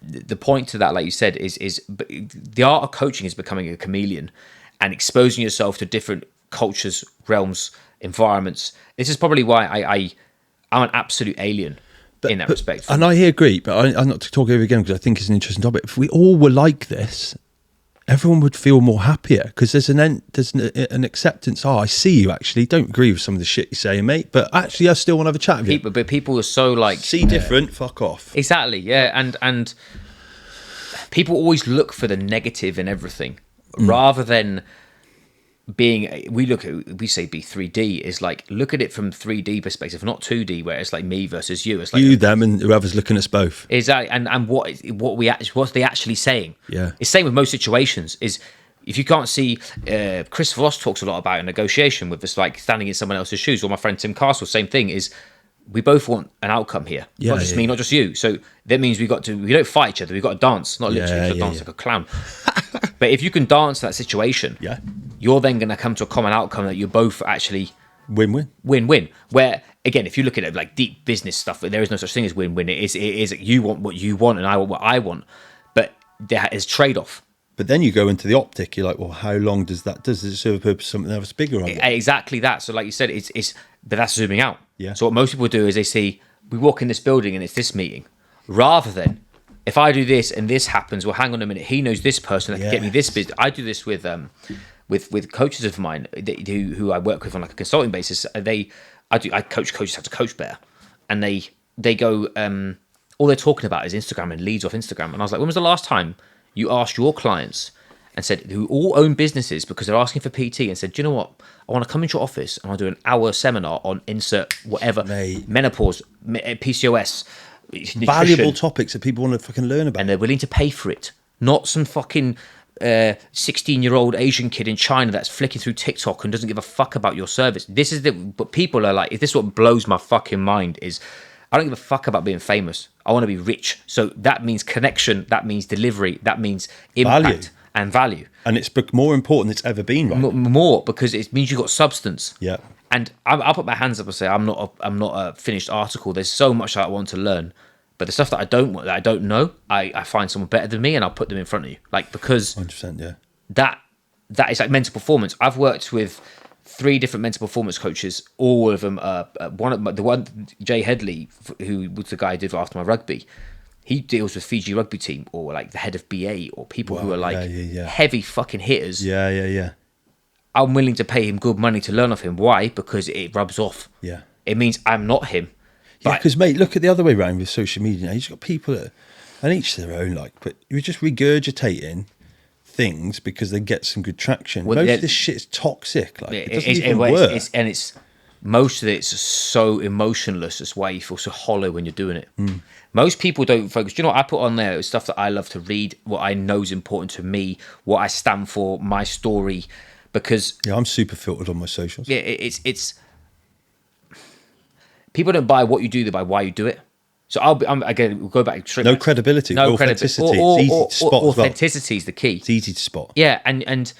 The point to that, like you said, is the art of coaching is becoming a chameleon and exposing yourself to different cultures, realms, environments. This is probably why I'm an absolute alien in that respect. And I agree, but I'm not to talk over again because I think it's an interesting topic. If we all were like this, everyone would feel more happier because there's an acceptance. I see you actually. Don't agree with some of the shit you're saying, mate, but actually I still want to have a chat with you. But people are so like... See different, fuck off. Exactly, yeah. And people always look for the negative in everything rather than being... We say be 3D is like, look at it from 3D perspective, not 2D where it's like me versus you. It's like you, them, and whoever's looking at us both. Exactly, and what's they actually saying? Yeah. It's the same with most situations. Is if you can't see, Chris Voss talks a lot about a negotiation with this, like standing in someone else's shoes. Or my friend Tim Castle, same thing. Is we both want an outcome here, not just me, not just you. So that means we don't fight each other. We've got to dance, not literally dance like a clown. But if you can dance that situation, you're then going to come to a common outcome that you're both actually win-win. Where again, if you look at it like deep business stuff, there is no such thing as win-win. It is you want what you want and I want what I want, but there is trade-off. But then you go into the optic. You're like, well, how long does it serve a purpose? Something else bigger? Exactly that. So, like you said, but that's zooming out. Yeah. So what most people do is they see we walk in this building and it's this meeting, rather than if I do this and this happens. Well, hang on a minute. He knows this person that can get me this business. I do this with coaches of mine who I work with on like a consulting basis. I coach coaches how to coach better, and they go all they're talking about is Instagram and leads off Instagram. And I was like, when was the last time you asked your clients and said, who all own businesses because they're asking for PT, and said, do you know what? I want to come into your office and I'll do an hour seminar on insert whatever, menopause, PCOS, nutrition. Valuable topics that people want to fucking learn about. And they're willing to pay for it. Not some fucking 16-year-old Asian kid in China that's flicking through TikTok and doesn't give a fuck about your service. But people are like, this is what blows my fucking mind is, I don't give a fuck about being famous. I want to be rich. So that means connection. That means delivery. That means impact value. And value. And it's more important than it's ever been, right? More, because it means you've got substance. Yeah. And I'll put my hands up and say I'm not a finished article. There's so much that I want to learn, but the stuff that I don't want, that I don't know, I find someone better than me, and I'll put them in front of you. Like, because 100%, yeah. That is like mental performance. I've worked with 3 different mental performance coaches. All of them. The one Jay Headley, who was the guy I did after my rugby. He deals with Fiji rugby team, or like the head of BA, or people who are like heavy fucking hitters. Yeah. I'm willing to pay him good money to learn off him. Why? Because it rubs off. Yeah. It means I'm not him. Yeah, because, mate, look at the other way around with social media now. You've got people that, and each to their own, like, but you're just regurgitating things because they get some good traction. Well, most of this shit is toxic. Like, it doesn't even work. Most of it's so emotionless. That's why you feel so hollow when you're doing it. Most people don't focus. Do you know what I put on there? It's stuff that I love to read, what I know is important to me, what I stand for, my story. Because I'm super filtered on my socials. Yeah, it's people don't buy what you do; they buy why you do it. So we'll go back straight. No credibility, no authenticity. It's easy to spot. Authenticity is the key. It's easy to spot. Yeah, and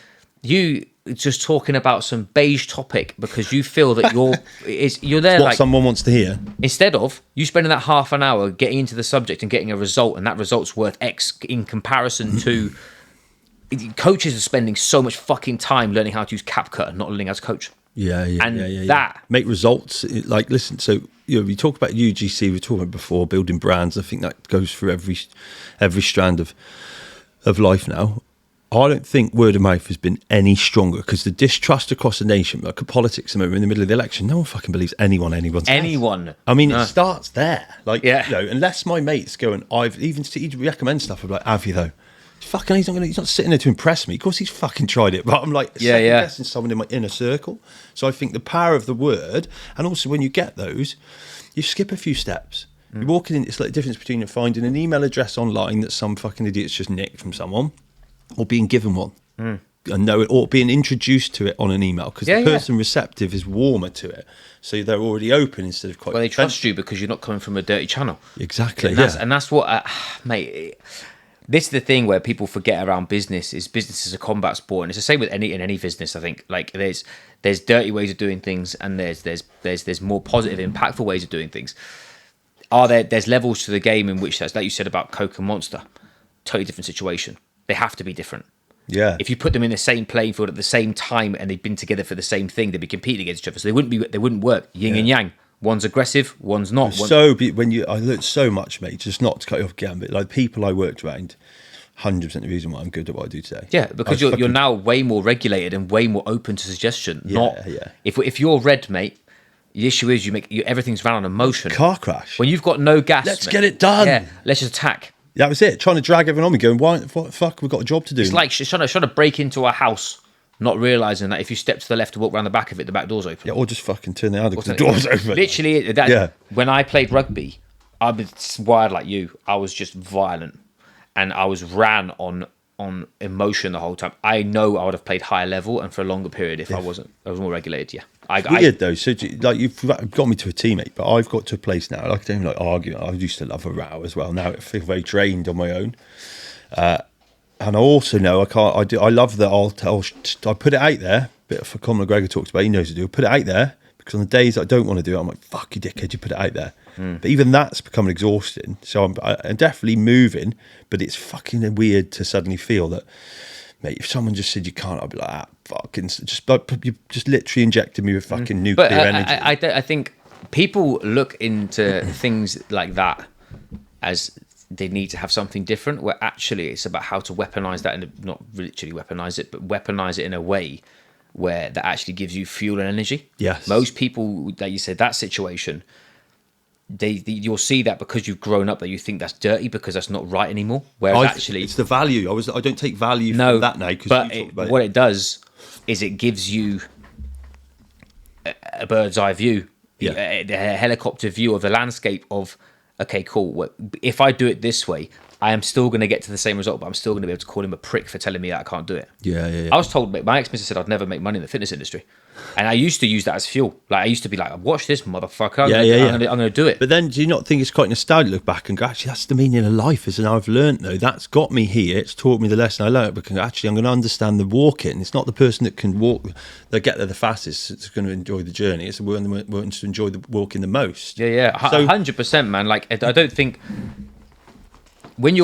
you just talking about some beige topic because you feel that you're there. It's what like someone wants to hear. Instead of you spending that half an hour getting into the subject and getting a result, and that result's worth X in comparison to. Coaches are spending so much fucking time learning how to use CapCut and not learning how to coach. Yeah. That make results. Like, listen. So we talk about UGC. We talked about before building brands. I think that goes through every strand of life now. I don't think word of mouth has been any stronger because the distrust across the nation, like politics, we're in the middle of the election. No one fucking believes anyone. I mean, it starts there. Like, unless my mates go and he'd recommend stuff. I'm like, have you though? He's not sitting there to impress me. Of course, he's fucking tried it, but I'm like second-guessing someone in my inner circle. So I think the power of the word, and also when you get those, you skip a few steps. You're walking in. It's like the difference between finding an email address online that some fucking idiot's just nicked from someone, or being given one, and know it, or being introduced to it on an email because the person receptive is warmer to it, so they're already open instead of quite. Well, they trust you because you're not coming from a dirty channel. Exactly, and that's what, mate. This is the thing where people forget around business. Is business is a combat sport, and it's the same with any business. I think like there's dirty ways of doing things, and there's more positive, impactful ways of doing things. There's levels to the game in which that's like you said about Coke and Monster, totally different situation. They have to be different. Yeah. If you put them in the same playing field at the same time and they've been together for the same thing, they'd be competing against each other. So they wouldn't work. Yin and yang. One's aggressive, one's not. I learned so much, mate. Just not to cut you off again, but like people I worked around, 100% the reason why I'm good at what I do today. Yeah, because you're now way more regulated and way more open to suggestion. If you're red, mate, the issue is everything's run on emotion. Car crash. When you've got no gas, let's get it done. Yeah, let's just attack. That was it. Trying to drag everyone on me, going, "Why? What the fuck? We've got a job to do." It's like trying to break into a house. Not realising that if you step to the left to walk around the back of it, the back door's open. Yeah, or just fucking turn the other because the door's open. Literally, when I played rugby, I was wired like you. I was just violent. And I was ran on emotion the whole time. I know I would have played higher level and for a longer period if I was more regulated, Weird though. So you've got me to a teammate, but I've got to a place now. Like I don't like arguing. I used to love a row as well. Now I feel very drained on my own. And I also know I can't. I love that. I put it out there. Bit of Conor McGregor talks about. He knows to do. Put it out there because on the days I don't want to do it, I'm like, "Fuck you, dickhead! You put it out there." But even that's becoming exhausting. So I'm definitely moving, but it's fucking weird to suddenly feel that, mate. If someone just said you can't, I'd be like, fucking you just literally injected me with fucking nuclear energy. I think people look into things like that as they need to have something different, where actually it's about how to weaponize that, and not literally weaponize it, but weaponize it in a way where that actually gives you fuel and energy. Yes. Most people, like you said, that situation, you'll see that because you've grown up that you think that's dirty because that's not right anymore. Whereas actually, it's the value. I don't take value from that now. But what it does is it gives you a bird's eye view, a helicopter view of the landscape of, okay, cool. If I do it this way, I am still going to get to the same result, but I'm still going to be able to call him a prick for telling me that I can't do it. Yeah. I was told, my ex-missus said I'd never make money in the fitness industry. And I used to use that as fuel. Like, I used to be like, watch this motherfucker. I'm going to do it. But then do you not think it's quite nostalgic to look back and go, actually, that's the meaning of life, isn't it? I've learned, though. That's got me here. It's taught me the lesson I learned. Because actually, I'm going to understand the walking. It's not the person that can walk, that get there the fastest, that's going to enjoy the journey. It's the one that wants to enjoy the walking the most. Yeah. So, 100%, man. Like, I don't think... When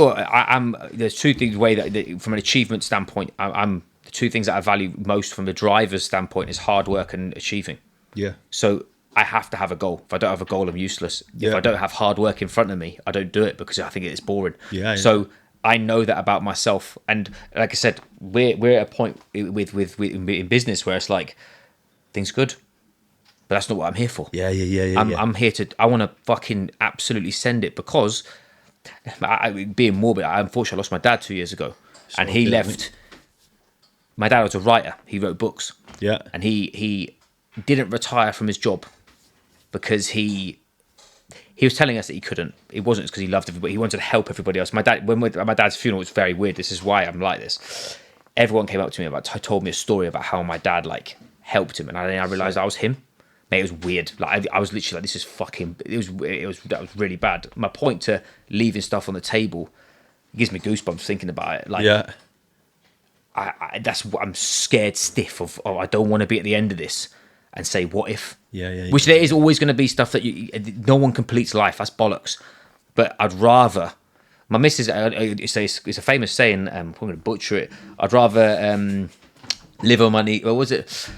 there's two things that from an achievement standpoint, I'm the two things that I value most from the driver's standpoint is hard work and achieving. Yeah. So I have to have a goal. If I don't have a goal, I'm useless. If I don't have hard work in front of me, I don't do it because I think it's boring. Yeah. So I know that about myself, and like I said, we're at a point with in business where it's like things good, but that's not what I'm here for. Yeah. I'm here to. I want to fucking absolutely send it because. Being morbid, I unfortunately lost my dad 2 years ago, and he left. My dad was a writer. He wrote books. Yeah, and he didn't retire from his job because he was telling us that he couldn't. It wasn't because he loved everybody. He wanted to help everybody else. My dad, at my dad's funeral, it was very weird. This is why I'm like this. Everyone came up to me told me a story about how my dad like helped him, and I realized I was him. Mate, it was weird. Like I was literally like, "This is fucking." That was really bad. My point to leaving stuff on the table gives me goosebumps thinking about it. Like, yeah, that's what I'm scared stiff of. Oh, I don't want to be at the end of this and say, "What if?" Yeah. Which there is always going to be stuff that no one completes life. That's bollocks. But I'd rather. My missus, it's a famous saying. I'm going to butcher it. I'd rather live on my knees. What was it?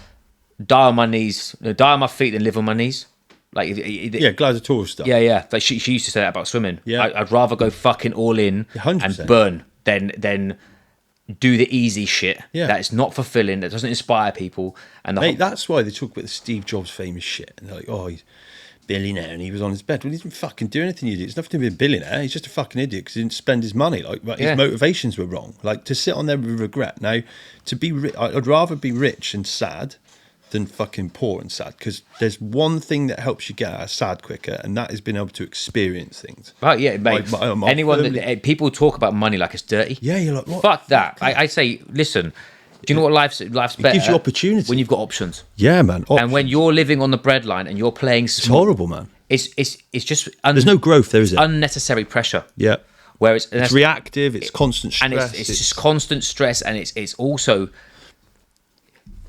Die on my feet than live on my knees. Like, gladiatorial stuff. Yeah. Like she used to say that about swimming. Yeah, I'd rather go fucking all in 100%. and burn than do the easy shit. Yeah, that is not fulfilling. That doesn't inspire people. And that's why they talk about the Steve Jobs famous shit. And they're like, oh, he's a billionaire and he was on his bed. Well, he didn't fucking do anything. It's nothing to be a billionaire. He's just a fucking idiot because he didn't spend his money. His motivations were wrong. Like, to sit on there with regret. Now, to be I'd rather be rich and sad than fucking poor and sad, because there's one thing that helps you get out of sad quicker, and that is being able to experience things. Right, yeah, mate. People talk about money like it's dirty. Yeah, you're like, what? Fuck that. I say, listen, do you know what life's better? It gives you opportunity when you've got options. Yeah, man. Options. And when you're living on the breadline and you're playing small, it's horrible, man. It's just there's no growth there, is it? Unnecessary pressure. Yeah. Whereas it's reactive, it's constant stress, and it's just constant stress, and it's also.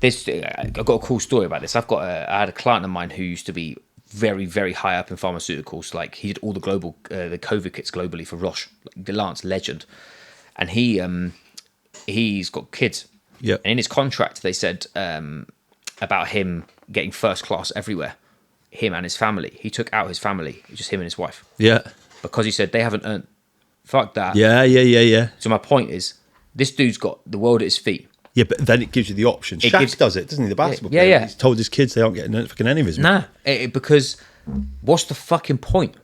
I've got a cool story about this. I had a client of mine who used to be very, very high up in pharmaceuticals. Like, he did all the COVID kits globally for Roche, like the Lance legend. And he's got kids. Yeah. And in his contract, they said about him getting first class everywhere. Him and his family. He took out his family, just him and his wife. Yeah. Because he said they haven't earned. Fuck that. Yeah. So my point is, this dude's got the world at his feet. Yeah, but then it gives you the option. Shaq does it, doesn't he? The basketball player. Yeah. He's told his kids they aren't getting fucking any of his money. Nah, because what's the fucking point?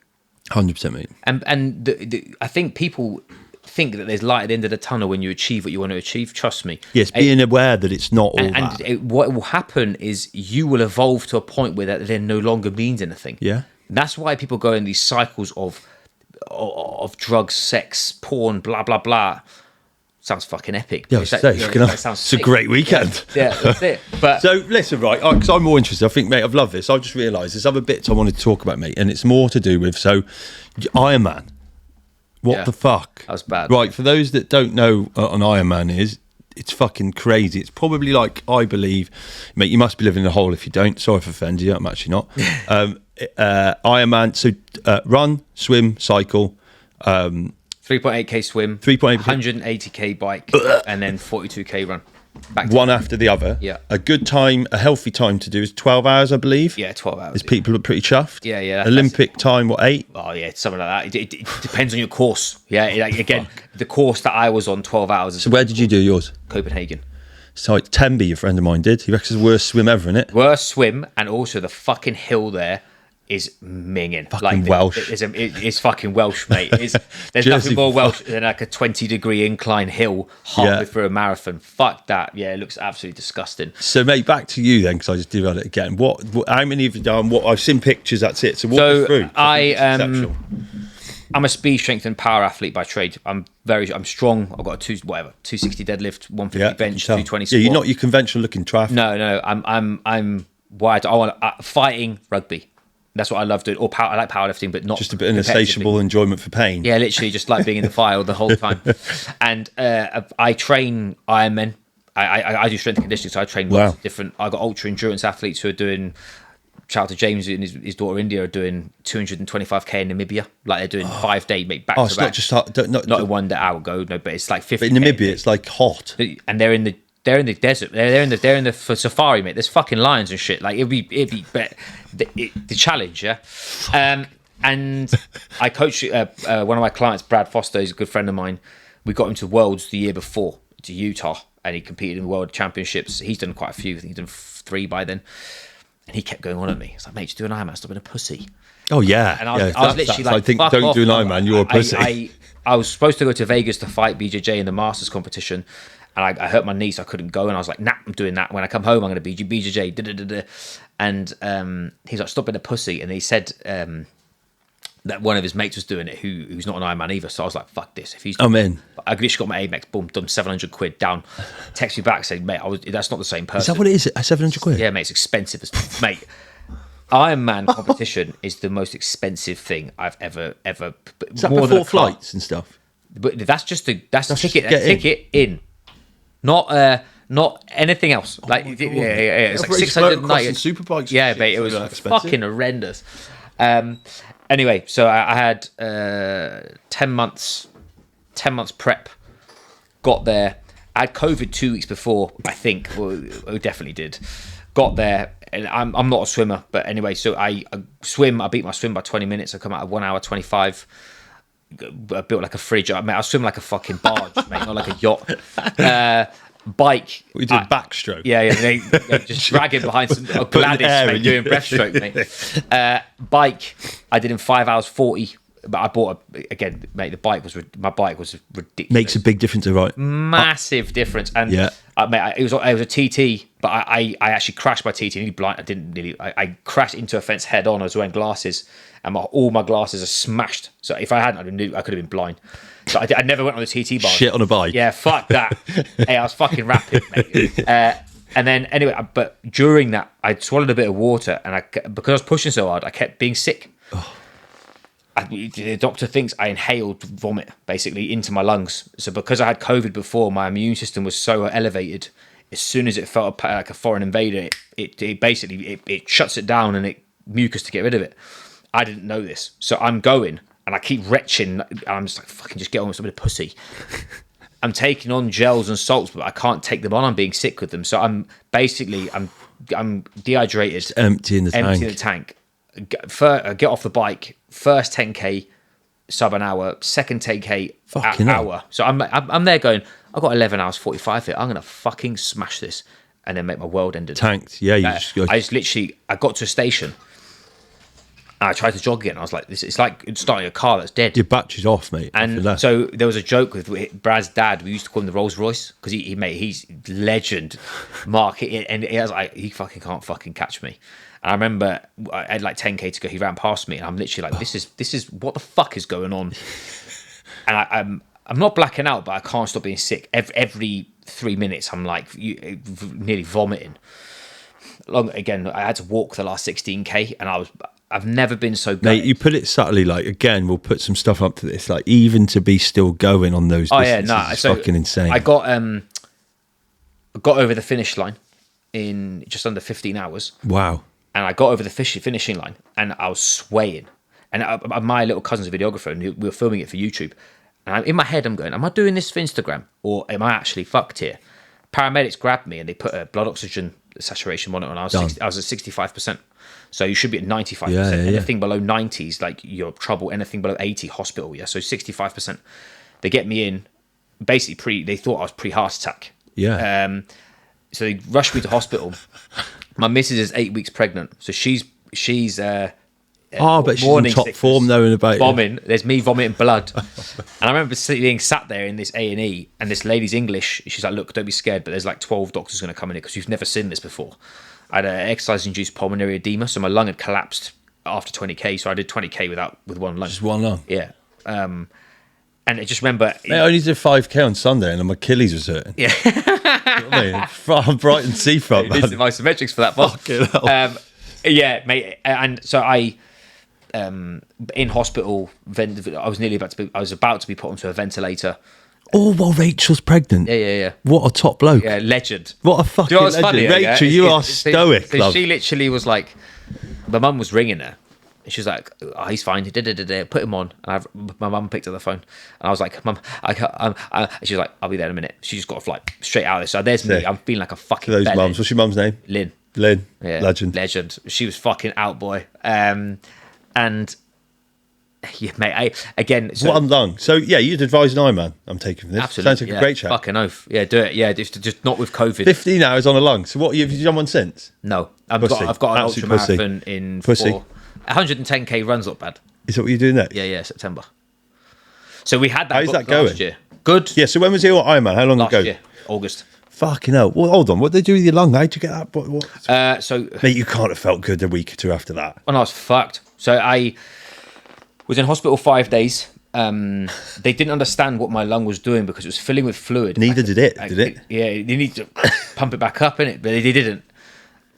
100%, mate. And I think people think that there's light at the end of the tunnel when you achieve what you want to achieve. Trust me. Yes, being aware that it's not all that. And what will happen is you will evolve to a point where that then no longer means anything. Yeah. And that's why people go in these cycles of drugs, sex, porn, blah, blah, blah. Sounds fucking epic. Yeah, it's a great weekend. Yeah, that's it. But so listen, right, because I'm more interested. I think, mate, I've loved this. I've just realised there's other bits I wanted to talk about, mate, and it's more to do with Iron Man. What the fuck? That's bad. Right, for those that don't know what an Iron Man is, it's fucking crazy. It's probably like, I believe, mate, you must be living in a hole if you don't. Sorry for offending you. I'm actually not. Iron Man. So run, swim, cycle. 3.8k swim, 180k bike, and then 42k run. One after the other. Yeah. A good time, a healthy time to do is 12 hours, I believe. Yeah, 12 hours. As people are pretty chuffed. Yeah. Olympic time, what, 8? Oh, yeah, something like that. It depends on your course. Yeah, again, the course that I was on, 12 hours. So where did you do yours? Copenhagen. So Temby, a friend of mine, did. He reckons it's the worst swim ever, isn't it? Worst swim, and also the fucking hill there is minging. Fucking Welsh. It's fucking Welsh, mate. There's nothing more Welsh than like a 20-degree incline hill halfway through a marathon. Fuck that. Yeah, it looks absolutely disgusting. So, mate, back to you then, because I just did it again. How many have you done? What I've seen pictures. That's it. So walk us through. I'm a speed, strength, and power athlete by trade. I'm strong. I've got a 260 deadlift, 150 bench, 220 squat. Yeah, you're not your conventional looking triathlete. No. I'm wide. I want fighting rugby. That's what I love doing. Or I like powerlifting, but not just a bit of insatiable enjoyment for pain. Yeah, literally just like being in the fire the whole time. And I train Ironmen. I do strength and conditioning, so I train lots of different. I got ultra endurance athletes who are doing. Shout out to James and his daughter India are doing 225k in Namibia. Like they're doing 5 day back to back. It's not just not in 1 hour go, no, but it's like 50. But in Namibia, it's like hot, and they're in the desert. They're in the for safari, mate. There's fucking lions and shit. Like it'd be but the challenge, yeah. And I coach one of my clients, Brad Foster, who's a good friend of mine. We got him to Worlds the year before to Utah, and he competed in World Championships. He's done quite a few. I think he's done 3 by then. And he kept going on at me. It's like, mate, just do an Ironman. Stop being a pussy. Oh, yeah. And I was literally like, I think, don't do an Ironman. You're a pussy. I was supposed to go to Vegas to fight BJJ in the Masters competition. And I hurt my knee, so I couldn't go. And I was like, nah, I'm doing that. When I come home, I'm going to be BJJ. And he's like, stop being a pussy. And he said that one of his mates was doing it, who's not an Ironman either. So I was like, fuck this. If he's I'm in. I literally got my Amex, boom, done 700 quid down. Text me back saying, mate, that's not the same person. Is that what it is? 700 quid? Yeah, mate, it's expensive. Mate, Ironman competition is the most expensive thing I've ever. Is that more before flights and stuff? But that's ticket in, not anything else. Oh yeah, it's like 690 superbikes. Yeah, mate, it was fucking horrendous. Anyway, so I had 10 months prep. Got there. I had COVID 2 weeks before, I think. Well, I definitely did. Got there, and I'm not a swimmer, but anyway, so I swim. I beat my swim by 20 minutes. I come out at 1 hour 25. I built like a fridge. I swim like a fucking barge, mate, not like a yacht. Bike. We did backstroke. Yeah, they just dragging behind some Gladys, mate, doing breaststroke, mate. Bike, I did in 5 hours 40. But I bought again, mate. My bike was ridiculous. Makes a big difference, right? Massive difference. And mate, it was a TT, but I actually crashed my TT. I crashed into a fence head on. I was wearing glasses, and all my glasses are smashed. So if I hadn't, I could have been blind. So I never went on the TT bar. Shit on a bike. Yeah, fuck that. Hey, I was fucking rapid, mate. And then anyway, but during that, I swallowed a bit of water, and because I was pushing so hard, I kept being sick. Oh. The doctor thinks I inhaled vomit basically into my lungs. So because I had COVID before, my immune system was so elevated. As soon as it felt like a foreign invader, it basically shuts it down and it mucus to get rid of it. I didn't know this, so I'm going and I keep retching. I'm just like, fucking just get on with somebody pussy. I'm taking on gels and salts, but I can't take them on. I'm being sick with them, so I'm dehydrated. Just emptying the tank. Get off the bike. First 10k sub an hour. Second 10k hour. So I'm there going, I've got 11 hours 45 here. I'm gonna fucking smash this, and then make my world end. Tanked. Yeah, I got to a station. And I tried to jog again. I was like, it's like starting a car that's dead. Your battery's off, mate. And so there was a joke with Brad's dad. We used to call him the Rolls Royce because he's legend, Mark, and he was like, he fucking can't fucking catch me. And I remember I had like 10k to go. He ran past me, and I'm literally like, this is what the fuck is going on? And I'm not blacking out, but I can't stop being sick. Every 3 minutes, I'm like nearly vomiting. Again, I had to walk the last 16k, and I've never been so good. Mate, you put it subtly, like, again, we'll put some stuff up to this, like, even to be still going on those distances is fucking insane. I got over the finish line in just under 15 hours. Wow. And I got over the finishing line, and I was swaying. And my little cousin's a videographer, and we were filming it for YouTube. And in my head, I'm going, am I doing this for Instagram, or am I actually fucked here? Paramedics grabbed me, and they put a blood oxygen saturation monitor, and I was at 65%. So you should be at 95%. Yeah. Anything below 90 is like your trouble. Anything below 80, hospital. Yeah, so 65%. They get me in. Basically, they thought I was pre-heart attack. Yeah. So they rushed me to hospital. My missus is 8 weeks pregnant, so she's but she's in top form though, in about bombing. There's me vomiting blood, and I remember being sat there in this A&E, and this lady's English. She's like, "Look, don't be scared, but there's like 12 doctors going to come in here because you've never seen this before." I had an exercise-induced pulmonary edema, so my lung had collapsed after 20k. So I did 20k with one lung. Just one lung. Yeah, And I just remember... Mate, I only did 5K on Sunday and my Achilles was hurting. Yeah. You know what I mean? From Brighton seafront, man. It's the isometrics for that, boss. Fucking hell. Yeah, mate. And so I... in hospital, I was about to be put onto a ventilator. Oh, while Rachel's pregnant. Yeah. What a top bloke. Yeah, legend. What a fucking legend. Funny, Rachel, you are stoic, so love. she literally was like, my mum was ringing her. And she was like, oh, he's fine. Put him on. And my mum picked up the phone. And I was like, Mum, she was like, I'll be there in a minute. She just got a flight straight out of this. So there's me. I'm feeling like a fucking those bellend. mums. What's your mum's name? Lynn. Yeah, legend. She was fucking out, boy. And yeah, mate. One lung. So yeah, you'd advise an Ironman. I'm taking from this. Absolutely. Sounds like a great chat. Fucking oath. Yeah, do it. Yeah, just not with COVID. 15 hours on a lung. So what have you done one since? No, I've got an ultra marathon in 110k runs. Not bad. Is that what you're doing next? Yeah, September. So we had that. How's that going? Last year. Good. Yeah. So when was your Ironman? How long ago? Last year, August. Fucking hell. Well, hold on. What did they do with your lung? How'd you get that? What? So mate, you can't have felt good a week or two after that. When I was fucked. So I was in hospital 5 days. They didn't understand what my lung was doing because it was filling with fluid. Neither did it. Did it? Yeah, they need to pump it back up, innit? But they didn't.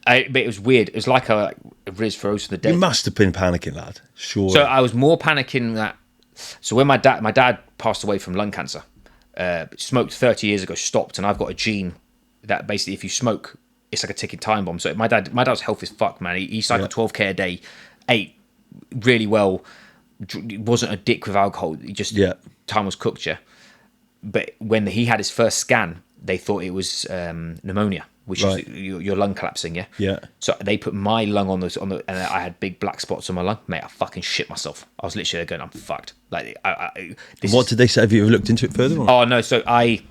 But it was weird. It was like a Riz froze from the dead. You must have been panicking, lad. Sure. So I was more panicking that. So when my dad passed away from lung cancer, smoked 30 years ago, stopped, and I've got a gene that basically, if you smoke, it's like a ticking time bomb. So my dad's health is fucked, man. He cycled 12k a day, ate really well, wasn't a dick with alcohol. He just time was cooked, yeah. But when he had his first scan, they thought it was pneumonia, which is your lung collapsing, yeah. Yeah. So they put my lung on the, and I had big black spots on my lung. Mate, I fucking shit myself. I was literally going, I'm fucked. Like, what did they say? Have you ever looked into it further? Or? Oh no, so I'm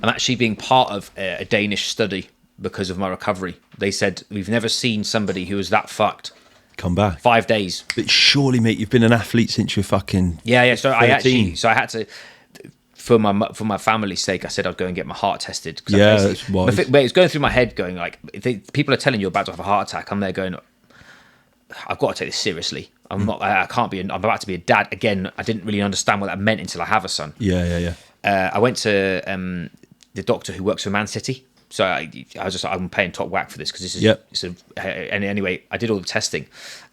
actually being part of a Danish study because of my recovery. They said we've never seen somebody who was that fucked come back 5 days. But surely, mate, you've been an athlete since you're fucking yeah. So 13. I had to. For my family's sake, I said I'd go and get my heart tested. Yeah, that's wise. But it's going through my head, going like, if people are telling you about to have a heart attack, I'm there going, I've got to take this seriously. I'm not. I can't be. I'm about to be a dad again. I didn't really understand what that meant until I have a son. Yeah. I went to the doctor who works for Man City. So I was just, I'm paying top whack for this because this is. And anyway, I did all the testing,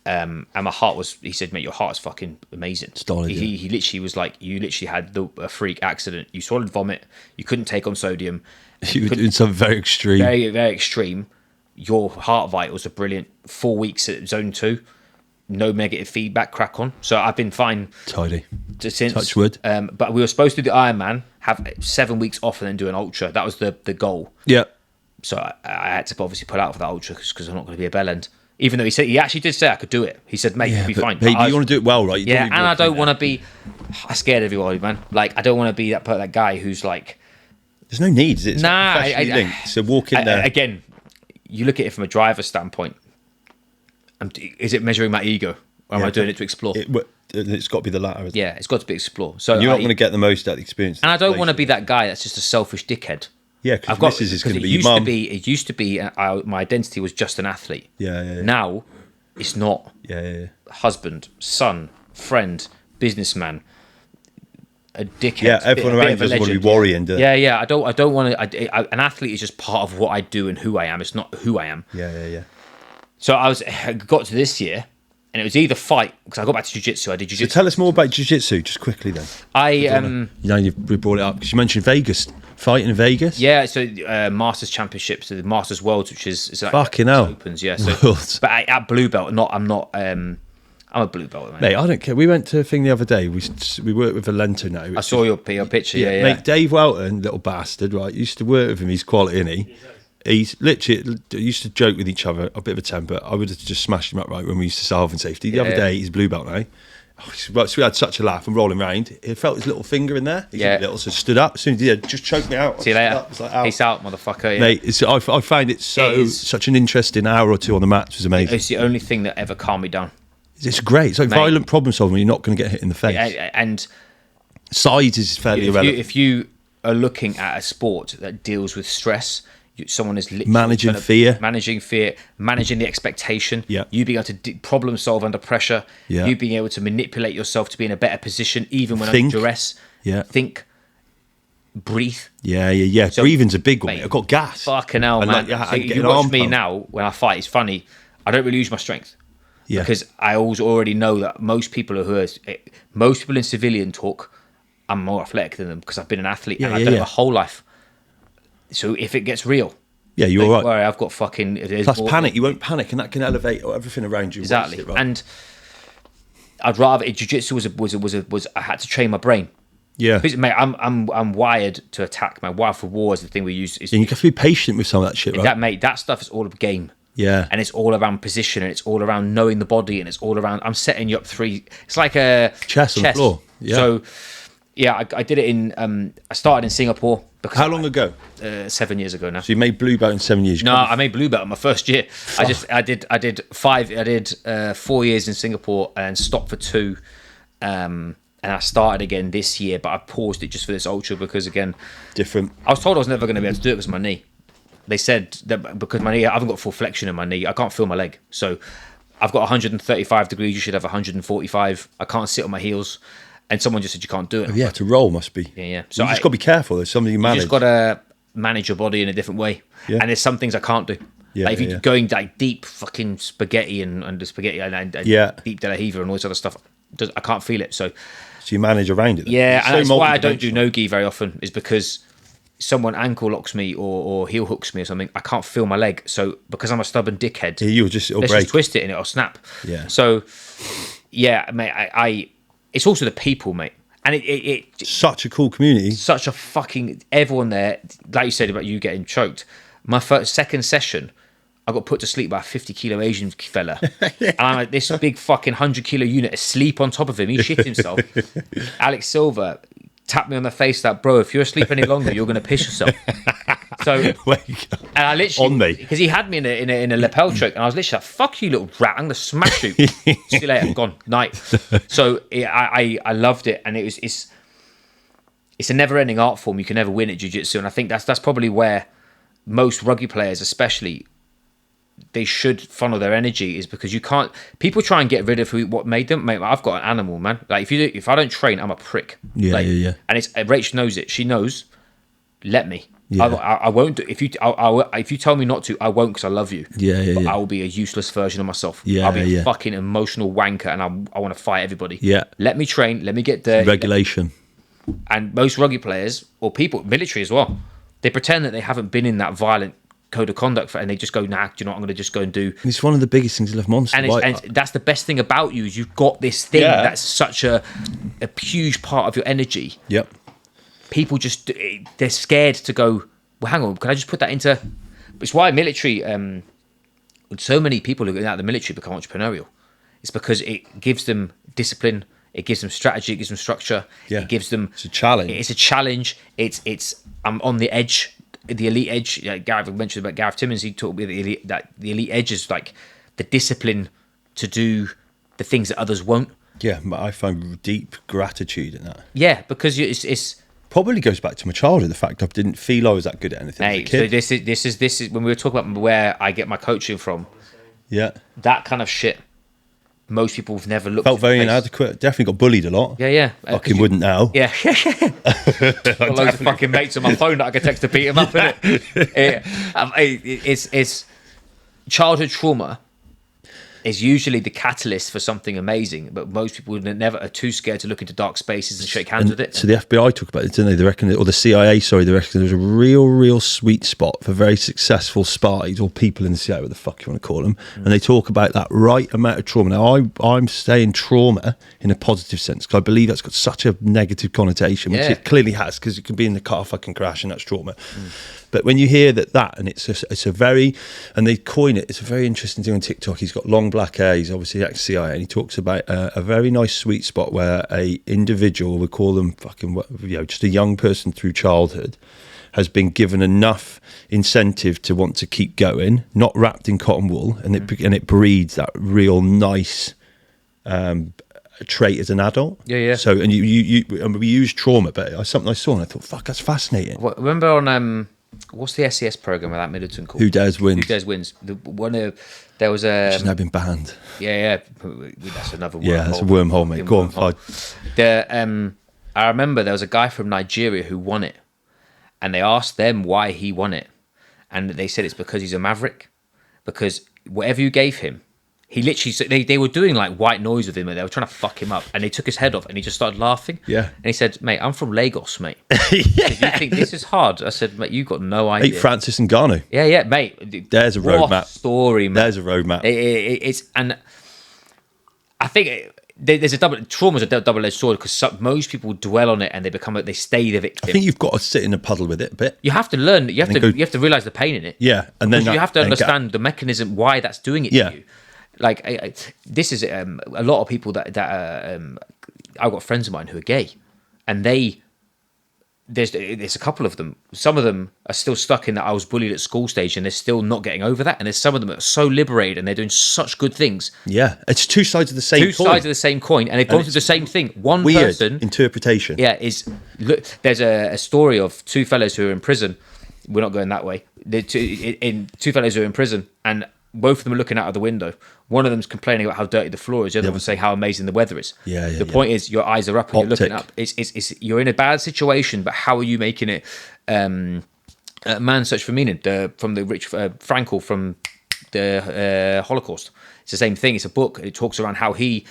and my heart was. He said, "Mate, your heart is fucking amazing." He literally was like, "You literally had a freak accident. You swallowed vomit. You couldn't take on sodium. You were doing something very extreme. Very, very extreme. Your heart vitals are brilliant. 4 weeks at zone 2, no negative feedback. Crack on." So I've been fine. Tidy. Since. Touch wood. But we were supposed to do the Ironman, have 7 weeks off, and then do an ultra. That was the goal. Yeah. So I had to obviously pull out for that ultra because I'm not going to be a bellend. Even though he actually did say I could do it. He said, "Mate, you'll be fine." Mate, you want to do it well, right? Yeah, and I don't want to be. I scared everybody, man. Like, I don't want to be that guy who's like. There's no need. It's nah. professionally linked. So walk in there again. You look at it from a driver's standpoint. Is it measuring my ego, or am I doing it to explore? It's got to be the latter. Yeah, it's got to be explore. So you're not going to get the most out of the experience. And I don't want to be that guy that's just a selfish dickhead. Yeah, because this is going to be your mum. It used to be my identity was just an athlete. Yeah. Now, it's not. Yeah. Husband, son, friend, businessman, a dickhead. Yeah, everyone around doesn't want to be worrying. Yeah. I don't want to. An athlete is just part of what I do and who I am. It's not who I am. Yeah. So I got to this year, and it was either fight because I got back to jiu-jitsu. I did jiu-jitsu. So tell us more about jiu-jitsu, just quickly then. You brought it up because you mentioned Vegas, fighting in Vegas. Yeah, so Masters Championships, the Masters Worlds, which is like fucking hell opens. Yeah, so, but at blue belt, I'm a blue belt, man. Mate, I don't care. We went to a thing the other day. We work with Valento now. I saw your picture. Yeah. Mate, Dave Welton, little bastard, right? Used to work with him. He's quality, isn't he? He's literally used to joke with each other, a bit of a temper. I would have just smashed him up right when we used to salve and safety. The other day, he's blue belt now. So we had such a laugh and rolling round. He felt his little finger in there. He's little, so stood up. As soon as he did, just choked me out. See you later. Peace out, motherfucker. Yeah. Mate, I find it such an interesting hour or two on the mat. It was amazing. It's the only thing that ever calmed me down. It's great. It's like violent problem solving when you're not going to get hit in the face. And size is fairly irrelevant. If you are looking at a sport that deals with stress, someone is literally managing fear, managing the expectation. Yeah. You being able to problem solve under pressure. Yeah. You being able to manipulate yourself to be in a better position, even when Think. under duress. Yeah. Think. Breathe. Yeah. So, breathing's a big one. Mate, I've got gas. Fucking hell, man. So you watch me now when I fight. It's funny. I don't really use my strength. Yeah. Because I already know that most people in civilian talk, I'm more athletic than them because I've been an athlete and I've done it my whole life. So if it gets real, you're right. Worry, I've got fucking. Plus panic. You won't panic, and that can elevate everything around you. Exactly. It, right? And I'd rather jiu-jitsu was I had to train my brain. Yeah, because, mate, I'm wired to attack. My wired for war is the thing we use. And you have to be patient with some of that shit, right? That stuff is all a game. Yeah, and it's all around position, and it's all around knowing the body, and it's all around. I'm setting you up three. It's like a chess on the floor. Yeah. So, yeah, I did it in. I started in Singapore. Because how long ago? 7 years ago now. So you made blue belt in 7 years? No, I made blue belt in my first year. Fuck. I did 4 years in Singapore and stopped for 2. And I started again this year, but I paused it just for this ultra because, again, different. I was told I was never going to be able to do it because of my knee. They said that because my knee, I haven't got full flexion in my knee, I can't feel my leg. So I've got 135 degrees, you should have 145. I can't sit on my heels. And someone just said you can't do it. Oh, yeah, to roll must be. Yeah. So you just got to be careful. There's something you manage. You just got to manage your body in a different way. Yeah. And there's some things I can't do. Yeah, like if you're going like deep fucking spaghetti and the spaghetti and deep de la Riva and all this other stuff, I can't feel it. So you manage around it. Then. Yeah, and that's why I don't do no-gi very often, is because someone ankle locks me or heel hooks me or something, I can't feel my leg. So because I'm a stubborn dickhead, you'll just let's just twist it and it'll snap. Yeah. So yeah, mate, I it's also the people, mate. And it such a cool community. Such a fucking everyone there. Like you said about you getting choked. My second session, I got put to sleep by a 50-kilo Asian fella, and I'm like this big fucking 100-kilo unit asleep on top of him. He shit himself. Alex Silver tapped me on the face that, bro, if you're asleep any longer, you're gonna piss yourself. So and I literally on me because he had me in a lapel choke, and I was literally like, "Fuck you, little rat! I'm gonna smash you." See you later, gone, night. So I loved it, and it's a never-ending art form. You can never win at jiu-jitsu, and I think that's probably where most rugby players, especially, they should funnel their energy, is because you can't. People try and get rid of what made them. Mate, I've got an animal, man. Like if I don't train, I'm a prick. Yeah. And Rach knows it. She knows. Let me. Yeah. I won't do, if you tell me not to, I won't because I love you. Yeah. I will be a useless version of myself. Yeah, I'll be a fucking emotional wanker, and I want to fight everybody. Yeah. Let me train. Let me get there. Regulation. And most rugby players or people, military as well, they pretend that they haven't been in that violent code of conduct and they just go, nah, do you know what, I'm going to just go and do. It's one of the biggest things I love Monster. And that's the best thing about you, is you've got this thing that's such a huge part of your energy. Yep. People just, they're scared to go, well, hang on, can I just put that into... It's why military, so many people who get out of the military become entrepreneurial. It's because it gives them discipline, it gives them strategy, it gives them structure, it gives them... It's a challenge. It's a challenge. It's I'm on the edge, the elite edge. Gareth mentioned about Gareth Timmins, he talked about the elite edge is like the discipline to do the things that others won't. Yeah, but I find deep gratitude in that. Yeah, because it's probably goes back to my childhood, the fact I didn't feel I was that good at anything as a kid. So this is when we were talking about where I get my coaching from. Yeah, that kind of shit. Most people have never looked. Felt very inadequate. Definitely got bullied a lot. Yeah. Fucking wouldn't now. Yeah. Got loads of fucking mates on my phone that I could text to beat them up. It's childhood trauma is usually the catalyst for something amazing, but most people are too scared to look into dark spaces and shake hands with it. So the FBI talk about it, didn't they? They reckon, or the CIA, sorry, they reckon there's a real sweet spot for very successful spies or people in the CIA, what the fuck you want to call them, and they talk about that right amount of trauma. Now, I'm saying trauma in a positive sense, because I believe that's got such a negative connotation, which it clearly has, because it can be in the car fucking crash and that's trauma. But when you hear that, and it's a very, and they coin it, it's a very interesting thing on TikTok. He's got long black hair, he's obviously ex-CIA, and he talks about a very nice sweet spot where a individual, we call them fucking, just a young person through childhood, has been given enough incentive to want to keep going, not wrapped in cotton wool, and it breeds that real nice trait as an adult. Yeah. So, and we use trauma, but something I saw and I thought, fuck, that's fascinating. Remember on what's the SES program at Middleton called? Who Dares Wins. Who Dares Wins. There was a. She's now been banned. Yeah. That's another wormhole. Yeah, that's a wormhole, mate. Go on. I remember there was a guy from Nigeria who won it, and they asked them why he won it, and they said it's because he's a maverick, because whatever you gave him, he literally, they were doing like white noise with him and they were trying to fuck him up, and they took his head off and he just started laughing. Yeah. And he said, mate, I'm from Lagos, mate. Yeah. You think this is hard? I said, mate, you got no idea. Hey, Francis Ngannou. Yeah, mate. There's a roadmap. Story, mate. There's a roadmap. It's, and I think there's trauma's a double-edged sword, because most people dwell on it and they stay the victim. I think you've got to sit in a puddle with it a bit. You have to learn. You have to realize the pain in it. Yeah, and then you have to understand the mechanism why that's doing it to you. Like this is a lot of people that I've got friends of mine who are gay, and there's a couple of them. Some of them are still stuck in that I was bullied at school stage, and they're still not getting over that. And there's some of them that are so liberated and they're doing such good things. Yeah, it's two sides of the same coin. Two sides of the same coin, and they've gone through the same thing. One weird person interpretation. Yeah, look. There's a story of two fellows who are in prison. We're not going that way. Two fellows who are in prison, and both of them are looking out of the window. One of them's complaining about how dirty the floor is. The other one's saying how amazing the weather is. The point is, your eyes are up and you're looking up. You're in a bad situation, but how are you making it? Man's Search for Meaning, from the Rich Frankl from the Holocaust. It's the same thing. It's a book. It talks around how he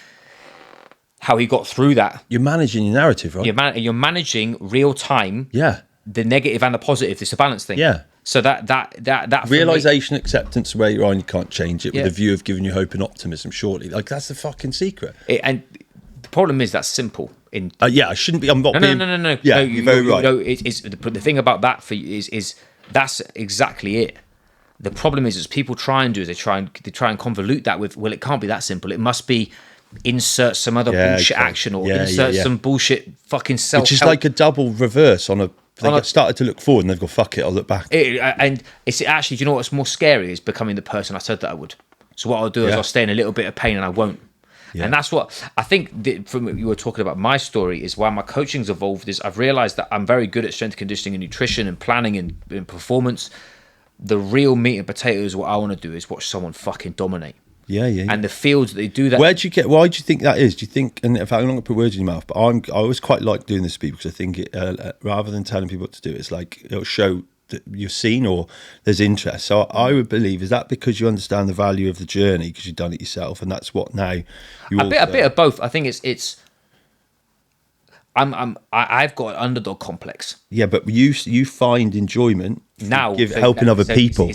got through that. You're managing your narrative, right? You're managing real time. Yeah. The negative and the positive. It's a balance thing. Yeah. So that realization, acceptance where you are, and you can't change it, with a view of giving you hope and optimism. Surely, like that's the fucking secret. And the problem is that's simple. I shouldn't be. I'm not. No. Yeah, you're very right. It's the thing about that for you is that's exactly it. The problem is people try and do is they try and convolute that with, well, it can't be that simple. It must be insert some other bullshit action or insert some bullshit fucking self-help. Which is like a double reverse on a. They started to look forward and they've gone, fuck it, I'll look back. And it's actually, do you know what's more scary is becoming the person I said that I would. So what I'll do is I'll stay in a little bit of pain and I won't. Yeah. And that's what I think from what you were talking about, my story is why my coaching's evolved is I've realized that I'm very good at strength conditioning and nutrition and planning and performance. The real meat and potatoes, what I want to do is watch someone fucking dominate. Yeah. And the fields that they do that. Why do you think that is? Do you think, and in fact, I'm not going to put words in your mouth, but I always quite like doing this to people because I think rather than telling people what to do, it's like it'll show that you've seen or there's interest. So I would believe, is that because you understand the value of the journey because you've done it yourself, and that's what now you a bit of both. I think I've got an underdog complex. Yeah, but you find enjoyment now helping other people.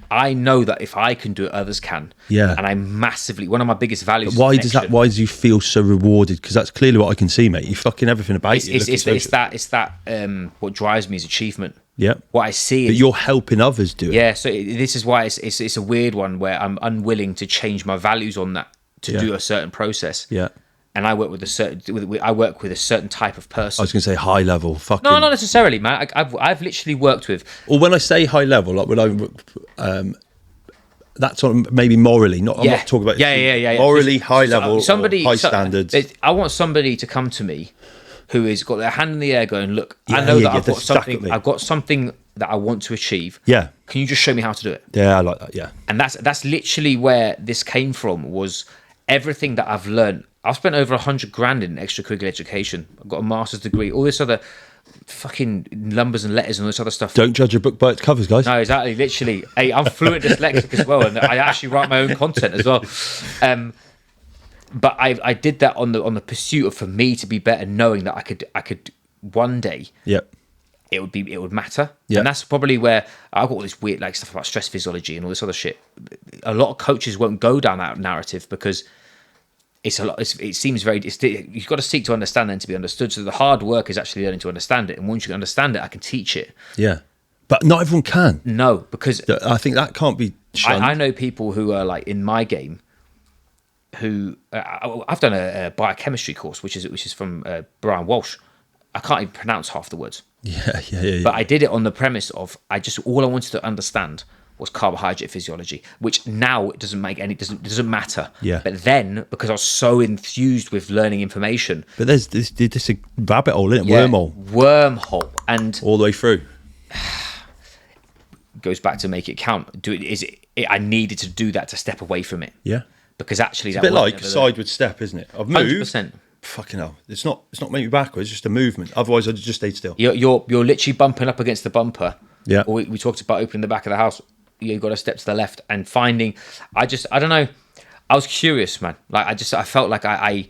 I know that if I can do it, others can. Yeah. And I massively, one of my biggest values. Why do you feel so rewarded? Because that's clearly what I can see, mate. You fucking everything about you. It's that what drives me is achievement. Yeah. What I see is. But you're helping others do it. Yeah. So this is why it's a weird one where I'm unwilling to change my values on that to do a certain process. Yeah. And I work with a certain type of person. I was going to say high level. No, not necessarily, man. I've literally worked with. Or when I say high level, like when that's on maybe morally. I'm not talking about. Yeah. Morally high level, high standards. I want somebody to come to me who has got their hand in the air, going, "Look, I know that I've got something. Exactly. I've got something that I want to achieve. Yeah. Can you just show me how to do it?" Yeah, I like that. Yeah. And that's literally where this came from. Was everything that I've learned. I've spent over $100,000 in extracurricular education. I've got a master's degree, all this other fucking numbers and letters and all this other stuff. Don't judge a book by its covers, guys. No, exactly. Literally. Hey, I'm fluent dyslexic as well, and I actually write my own content as well. But I did that on the pursuit of, for me to be better, knowing that I could one day. Yep. It would matter. Yep. And that's probably where I've got all this weird stuff about stress physiology and all this other shit. A lot of coaches won't go down that narrative because it's a lot. It seems very. You've got to seek to understand and to be understood. So the hard work is actually learning to understand it. And once you understand it, I can teach it. Yeah, but not everyone can. No, because I think that can't be shunned. I know people who are like in my game. Who I've done a biochemistry course, which is from Brian Walsh. I can't even pronounce half the words. Yeah. But I did it on the premise of all I wanted to understand was carbohydrate physiology, which now it doesn't matter. Yeah. But then, because I was so enthused with learning information. But there's this a rabbit hole, isn't it? Wormhole. Wormhole. And all the way through. goes back to make it count. I needed to do that to step away from it. Yeah. Because actually, it's a bit like a sideward step, isn't it? I've moved. 100%. Fucking hell! It's not making me backwards. It's just a movement. Otherwise, I'd just stayed still. You're literally bumping up against the bumper. Yeah. Or we talked about opening the back of the house. You've got to step to the left and finding. I don't know. I was curious, man. Like I felt like I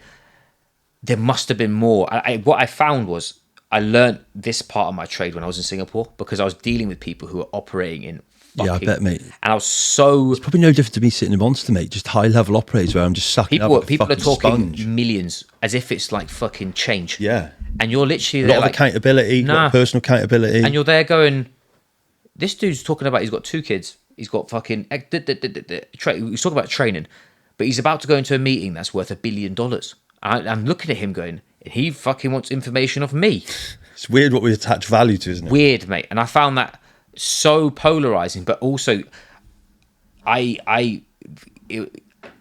there must have been more. What I found was I learned this part of my trade when I was in Singapore because I was dealing with people who were operating in. Yeah, I bet, mate. And I was so... It's probably no different to me sitting in Monster, mate. Just high-level operators where I'm just sucking up like people a are talking sponge. millions as if it's like fucking change. Yeah. And you're literally a there lot of accountability, a lot of personal accountability. And you're there going, this dude's talking about he's got 2 kids. He's got fucking... He's talking about training. But he's about to go into a meeting that's worth $1 billion. I'm looking at him going, he fucking wants information off me. It's weird what we attach value to, isn't it? Weird, mate. And I found that so polarizing, but also it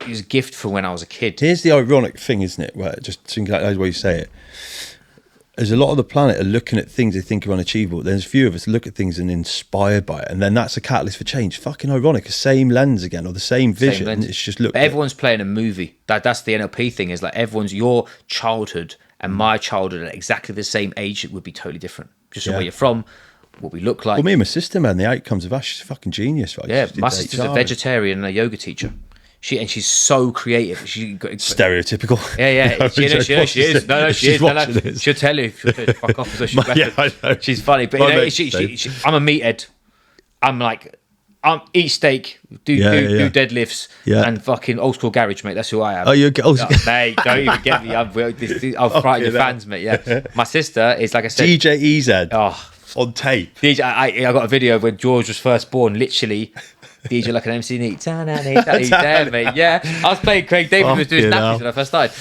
was a gift for when I was a kid. Here's the ironic thing, isn't it? Where just think like the way you say it. As a lot of the planet are looking at things they think are unachievable, there's a few of us look at things and inspired by it, and then that's a catalyst for change. Fucking ironic, the same lens again, or the same vision. It's just look. Everyone's playing a movie. That's the NLP thing. Is like your childhood and my childhood at exactly the same age. It would be totally different, just from where you're from. What we look like. Well, me and my sister, man, the outcomes of that, she's a fucking genius, right? Yeah, my sister's a vegetarian and a yoga teacher. She's so creative. Stereotypical. Yeah. She is. No, she is. She'll tell you. Fuck off. So she's funny. But I'm a meathead. I'm eat steak, do deadlifts, and fucking old school garage, mate. That's who I am. Oh, you're mate, don't even get me. I'll frighten the fans, mate. Yeah. My sister is, like I said, DJ EZ. Oh. On tape. DJ, I got a video of when George was first born. Literally, DJ like an MC Neat. He's there, mate. Yeah, I was playing Craig David was doing nappies when I first started.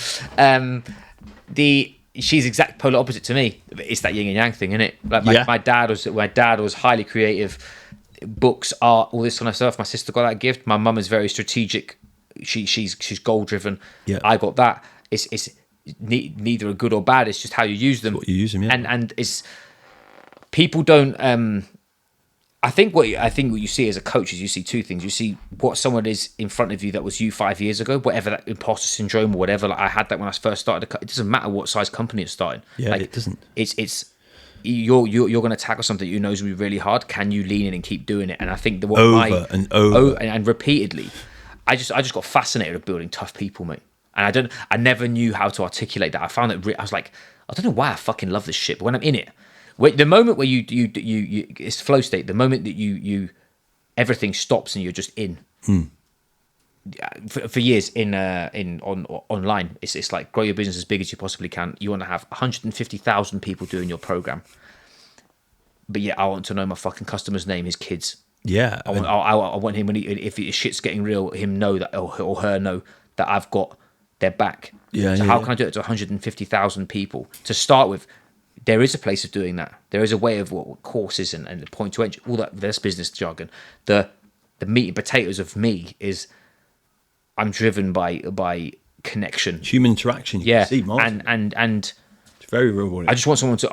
She's exact polar opposite to me. It's that yin and yang thing, isn't it? Like my dad was highly creative, books, art, all this kind of stuff. My sister got that gift. My mum is very strategic. She's goal driven. Yeah. I got that. It's neither a good or bad. It's just how you use them. It's what you use them, yeah. And it's. People don't. I think what you see as a coach is you see 2 things. You see what someone is in front of you that was you 5 years ago, whatever that imposter syndrome or whatever. Like I had that when I first started. It doesn't matter what size company it's starting. Yeah, like, it doesn't. It's you're going to tackle something you know is going to be really hard. Can you lean in and keep doing it? And I think over and repeatedly, I just got fascinated with building tough people, mate. And I never knew how to articulate that. I found it. I was like, I don't know why I fucking love this shit, but when I'm in it. The moment where you it's flow state. The moment that you everything stops and you're just in. For years online, it's like grow your business as big as you possibly can. You want to have 150,000 people doing your program, but yeah, I want to know my fucking customer's name, his kids. Yeah, I want him when if shit's getting real, him know that or her know that I've got their back. Yeah. So how can I do it to 150,000 people to start with? There is a place of doing that. There is a way of what courses and the point to entry, all that. That's business jargon. The meat and potatoes of me is I'm driven by connection, human interaction. Yeah, see, and it's very rewarding. I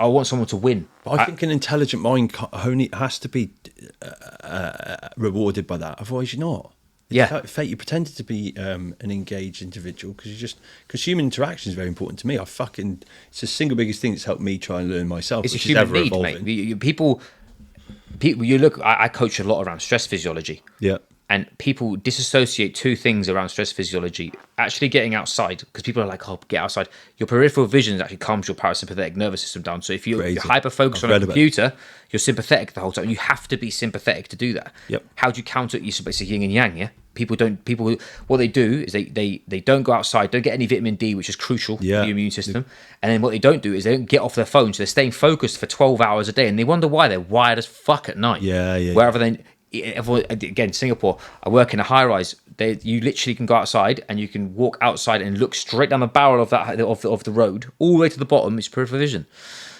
want someone to win. But I think an intelligent mind only has to be rewarded by that. Otherwise, you're not. Yeah, fate. You pretended to be an engaged individual because human interaction is very important to me. It's the single biggest thing that's helped me try and learn myself. It's a human need, mate. People. You look. I coach a lot around stress physiology. Yeah. And people disassociate 2 things around stress physiology. Actually getting outside, because people are like, oh, get outside. Your peripheral vision actually calms your parasympathetic nervous system down. So if you're hyper-focused on a computer, you're sympathetic the whole time. You have to be sympathetic to do that. Yep. How do you counter it? It's a yin and yang, yeah? What they do is they don't go outside, don't get any vitamin D, which is crucial for your immune system. And then what they don't do is they don't get off their phone. So they're staying focused for 12 hours a day. And they wonder why they're wired as fuck at night. Yeah. Wherever again, Singapore, I work in a high rise. You literally can go outside and you can walk outside and look straight down the barrel of the road all the way to the bottom. It's peripheral vision.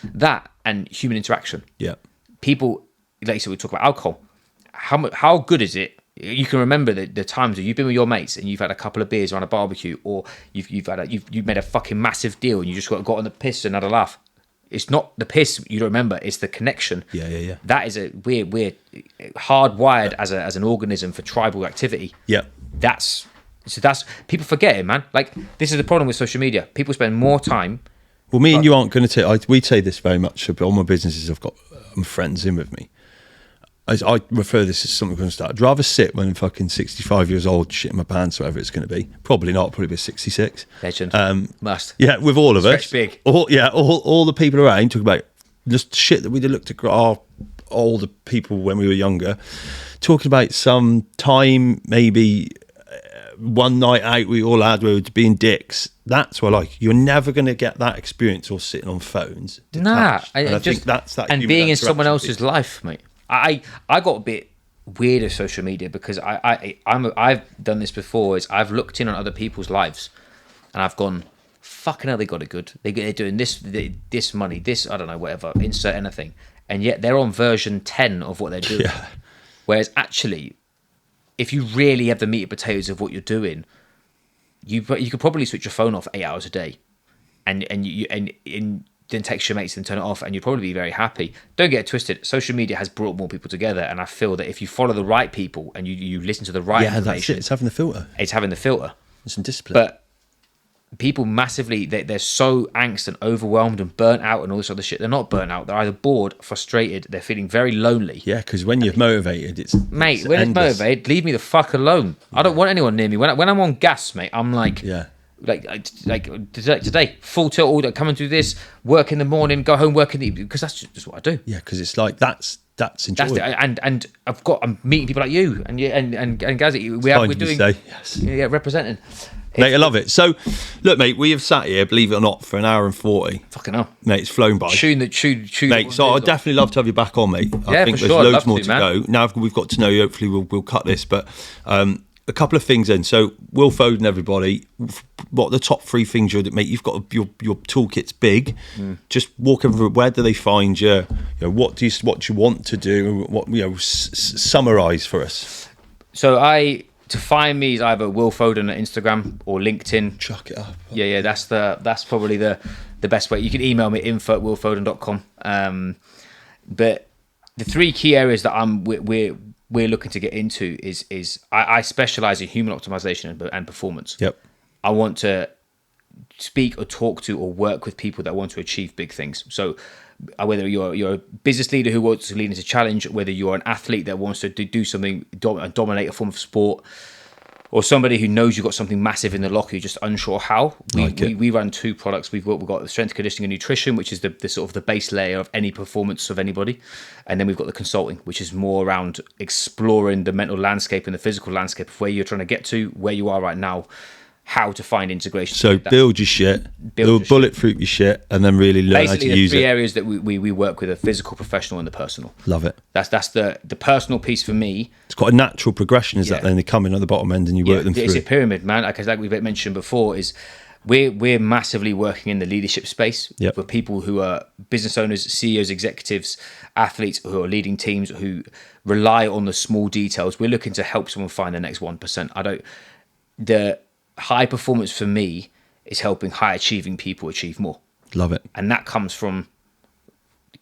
That and human interaction. Yeah. People, like you said, we talk about alcohol. How good is it? You can remember the times where you've been with your mates and you've had a couple of beers around a barbecue, or you've made a fucking massive deal and you just got on the piss and had a laugh. It's not the piss you don't remember. It's the connection. Yeah. That is we're hardwired as an organism for tribal activity. Yeah. That's people forget it, man. Like, this is the problem with social media. People spend more time. Well, me and you aren't going to take. We say this very much. But all my businesses, I've got friends in with me. I refer this as something going to start. I'd rather sit when I'm fucking 65 years old, shitting my pants, whatever it's going to be. Probably not. Probably be 66. Legend. Must. Yeah, with all of us. Big. All the people around talk about just shit that we'd have looked at our older people when we were younger, talking about some time maybe. One night out we all had where we were being dicks. That's what you're never going to get that experience or sitting on phones detached. I think that's that. And being in someone else's life, mate. I got a bit weird of social media because I've done this before. Is I've looked in on other people's lives and I've gone, fucking hell, they got it good. They're doing this money, this, I don't know, whatever, insert anything, and yet they're on version 10 of what they're doing. Yeah. Whereas actually, if you really have the meat and potatoes of what you're doing, you could probably switch your phone off 8 hours a day, and then text your mates and turn it off, and you'd probably be very happy. Don't get it twisted. Social media has brought more people together, and I feel that if you follow the right people and you listen to the right information, that's it. It's having the filter. It's having the filter. There's some discipline. But people massively, they're so angst and overwhelmed and burnt out and all this other shit. They're not burnt out. They're either bored, frustrated. They're feeling very lonely. Yeah, because when you're motivated, it's mate. When it's motivated, leave me the fuck alone. Yeah. I don't want anyone near me. When I'm on gas, mate, I'm like, like today, full tilt order. Come and do this. Work in the morning, go home, work in the evening, because that's just what I do. Yeah, because it's like that's enjoyable. And I'm meeting people like you and Gazzy. We're doing yes. Yeah, representing. Mate, I love it. So, look, mate, we have sat here, believe it or not, for an hour and 40. Fucking hell. Mate, it's flown by. Mate, so I'd definitely love to have you back on, mate. I think there's loads more to go. Now we've got to know you, hopefully we'll cut this. But a couple of things then. So, Will Foden, everybody, what are the top 3 things mate, you've got your toolkit's big. Just walk over, where do they find you? What do you want to do? What summarise for us. So to find me is either Will Foden at Instagram or LinkedIn. Chuck it up. Yeah. That's probably the best way. You can email me info@willfoden.com. But the 3 key areas that we're looking to get into is I specialize in human optimization and performance. Yep. I want to speak or talk to or work with people that want to achieve big things. So whether you're a business leader who wants to lead into challenge, whether you're an athlete that wants to do something, dominate a form of sport, or somebody who knows you've got something massive in the locker, you're just unsure how. We run 2 products. We've got the strength conditioning and nutrition, which is the sort of the base layer of any performance of anybody. And then we've got the consulting, which is more around exploring the mental landscape and the physical landscape of where you're trying to get to, where you are right now, how to find integration. So build your shit, bulletproof your shit, and then really learn how to use it. Basically, the 3 areas that we work with are physical, professional, and the personal. Love it. That's the personal piece for me. It's got a natural progression, that then they come in at the bottom end and you work them through. It's a pyramid, man. Like we've mentioned before, is we're massively working in the leadership space for people who are business owners, CEOs, executives, athletes who are leading teams who rely on the small details. We're looking to help someone find the next 1%. The high performance for me is helping high achieving people achieve more. Love it. And that comes from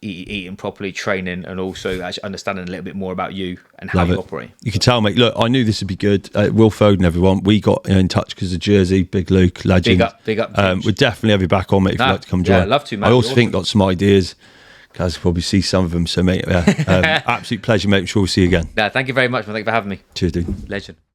eating properly, training, and also actually understanding a little bit more about you and how you operate. You can tell, mate. Look, I knew this would be good. Will Foden, everyone. We got in touch because of Jersey. Big Luke, legend. Big up. We'd definitely have you back on, mate, if you'd like to come join. Yeah, I'd love to, man. I also think got some ideas. Guys will probably see some of them. So, mate, absolute pleasure, mate. I'm sure we'll see you again. Thank you very much, man. Thank you for having me. Cheers, dude. Legend.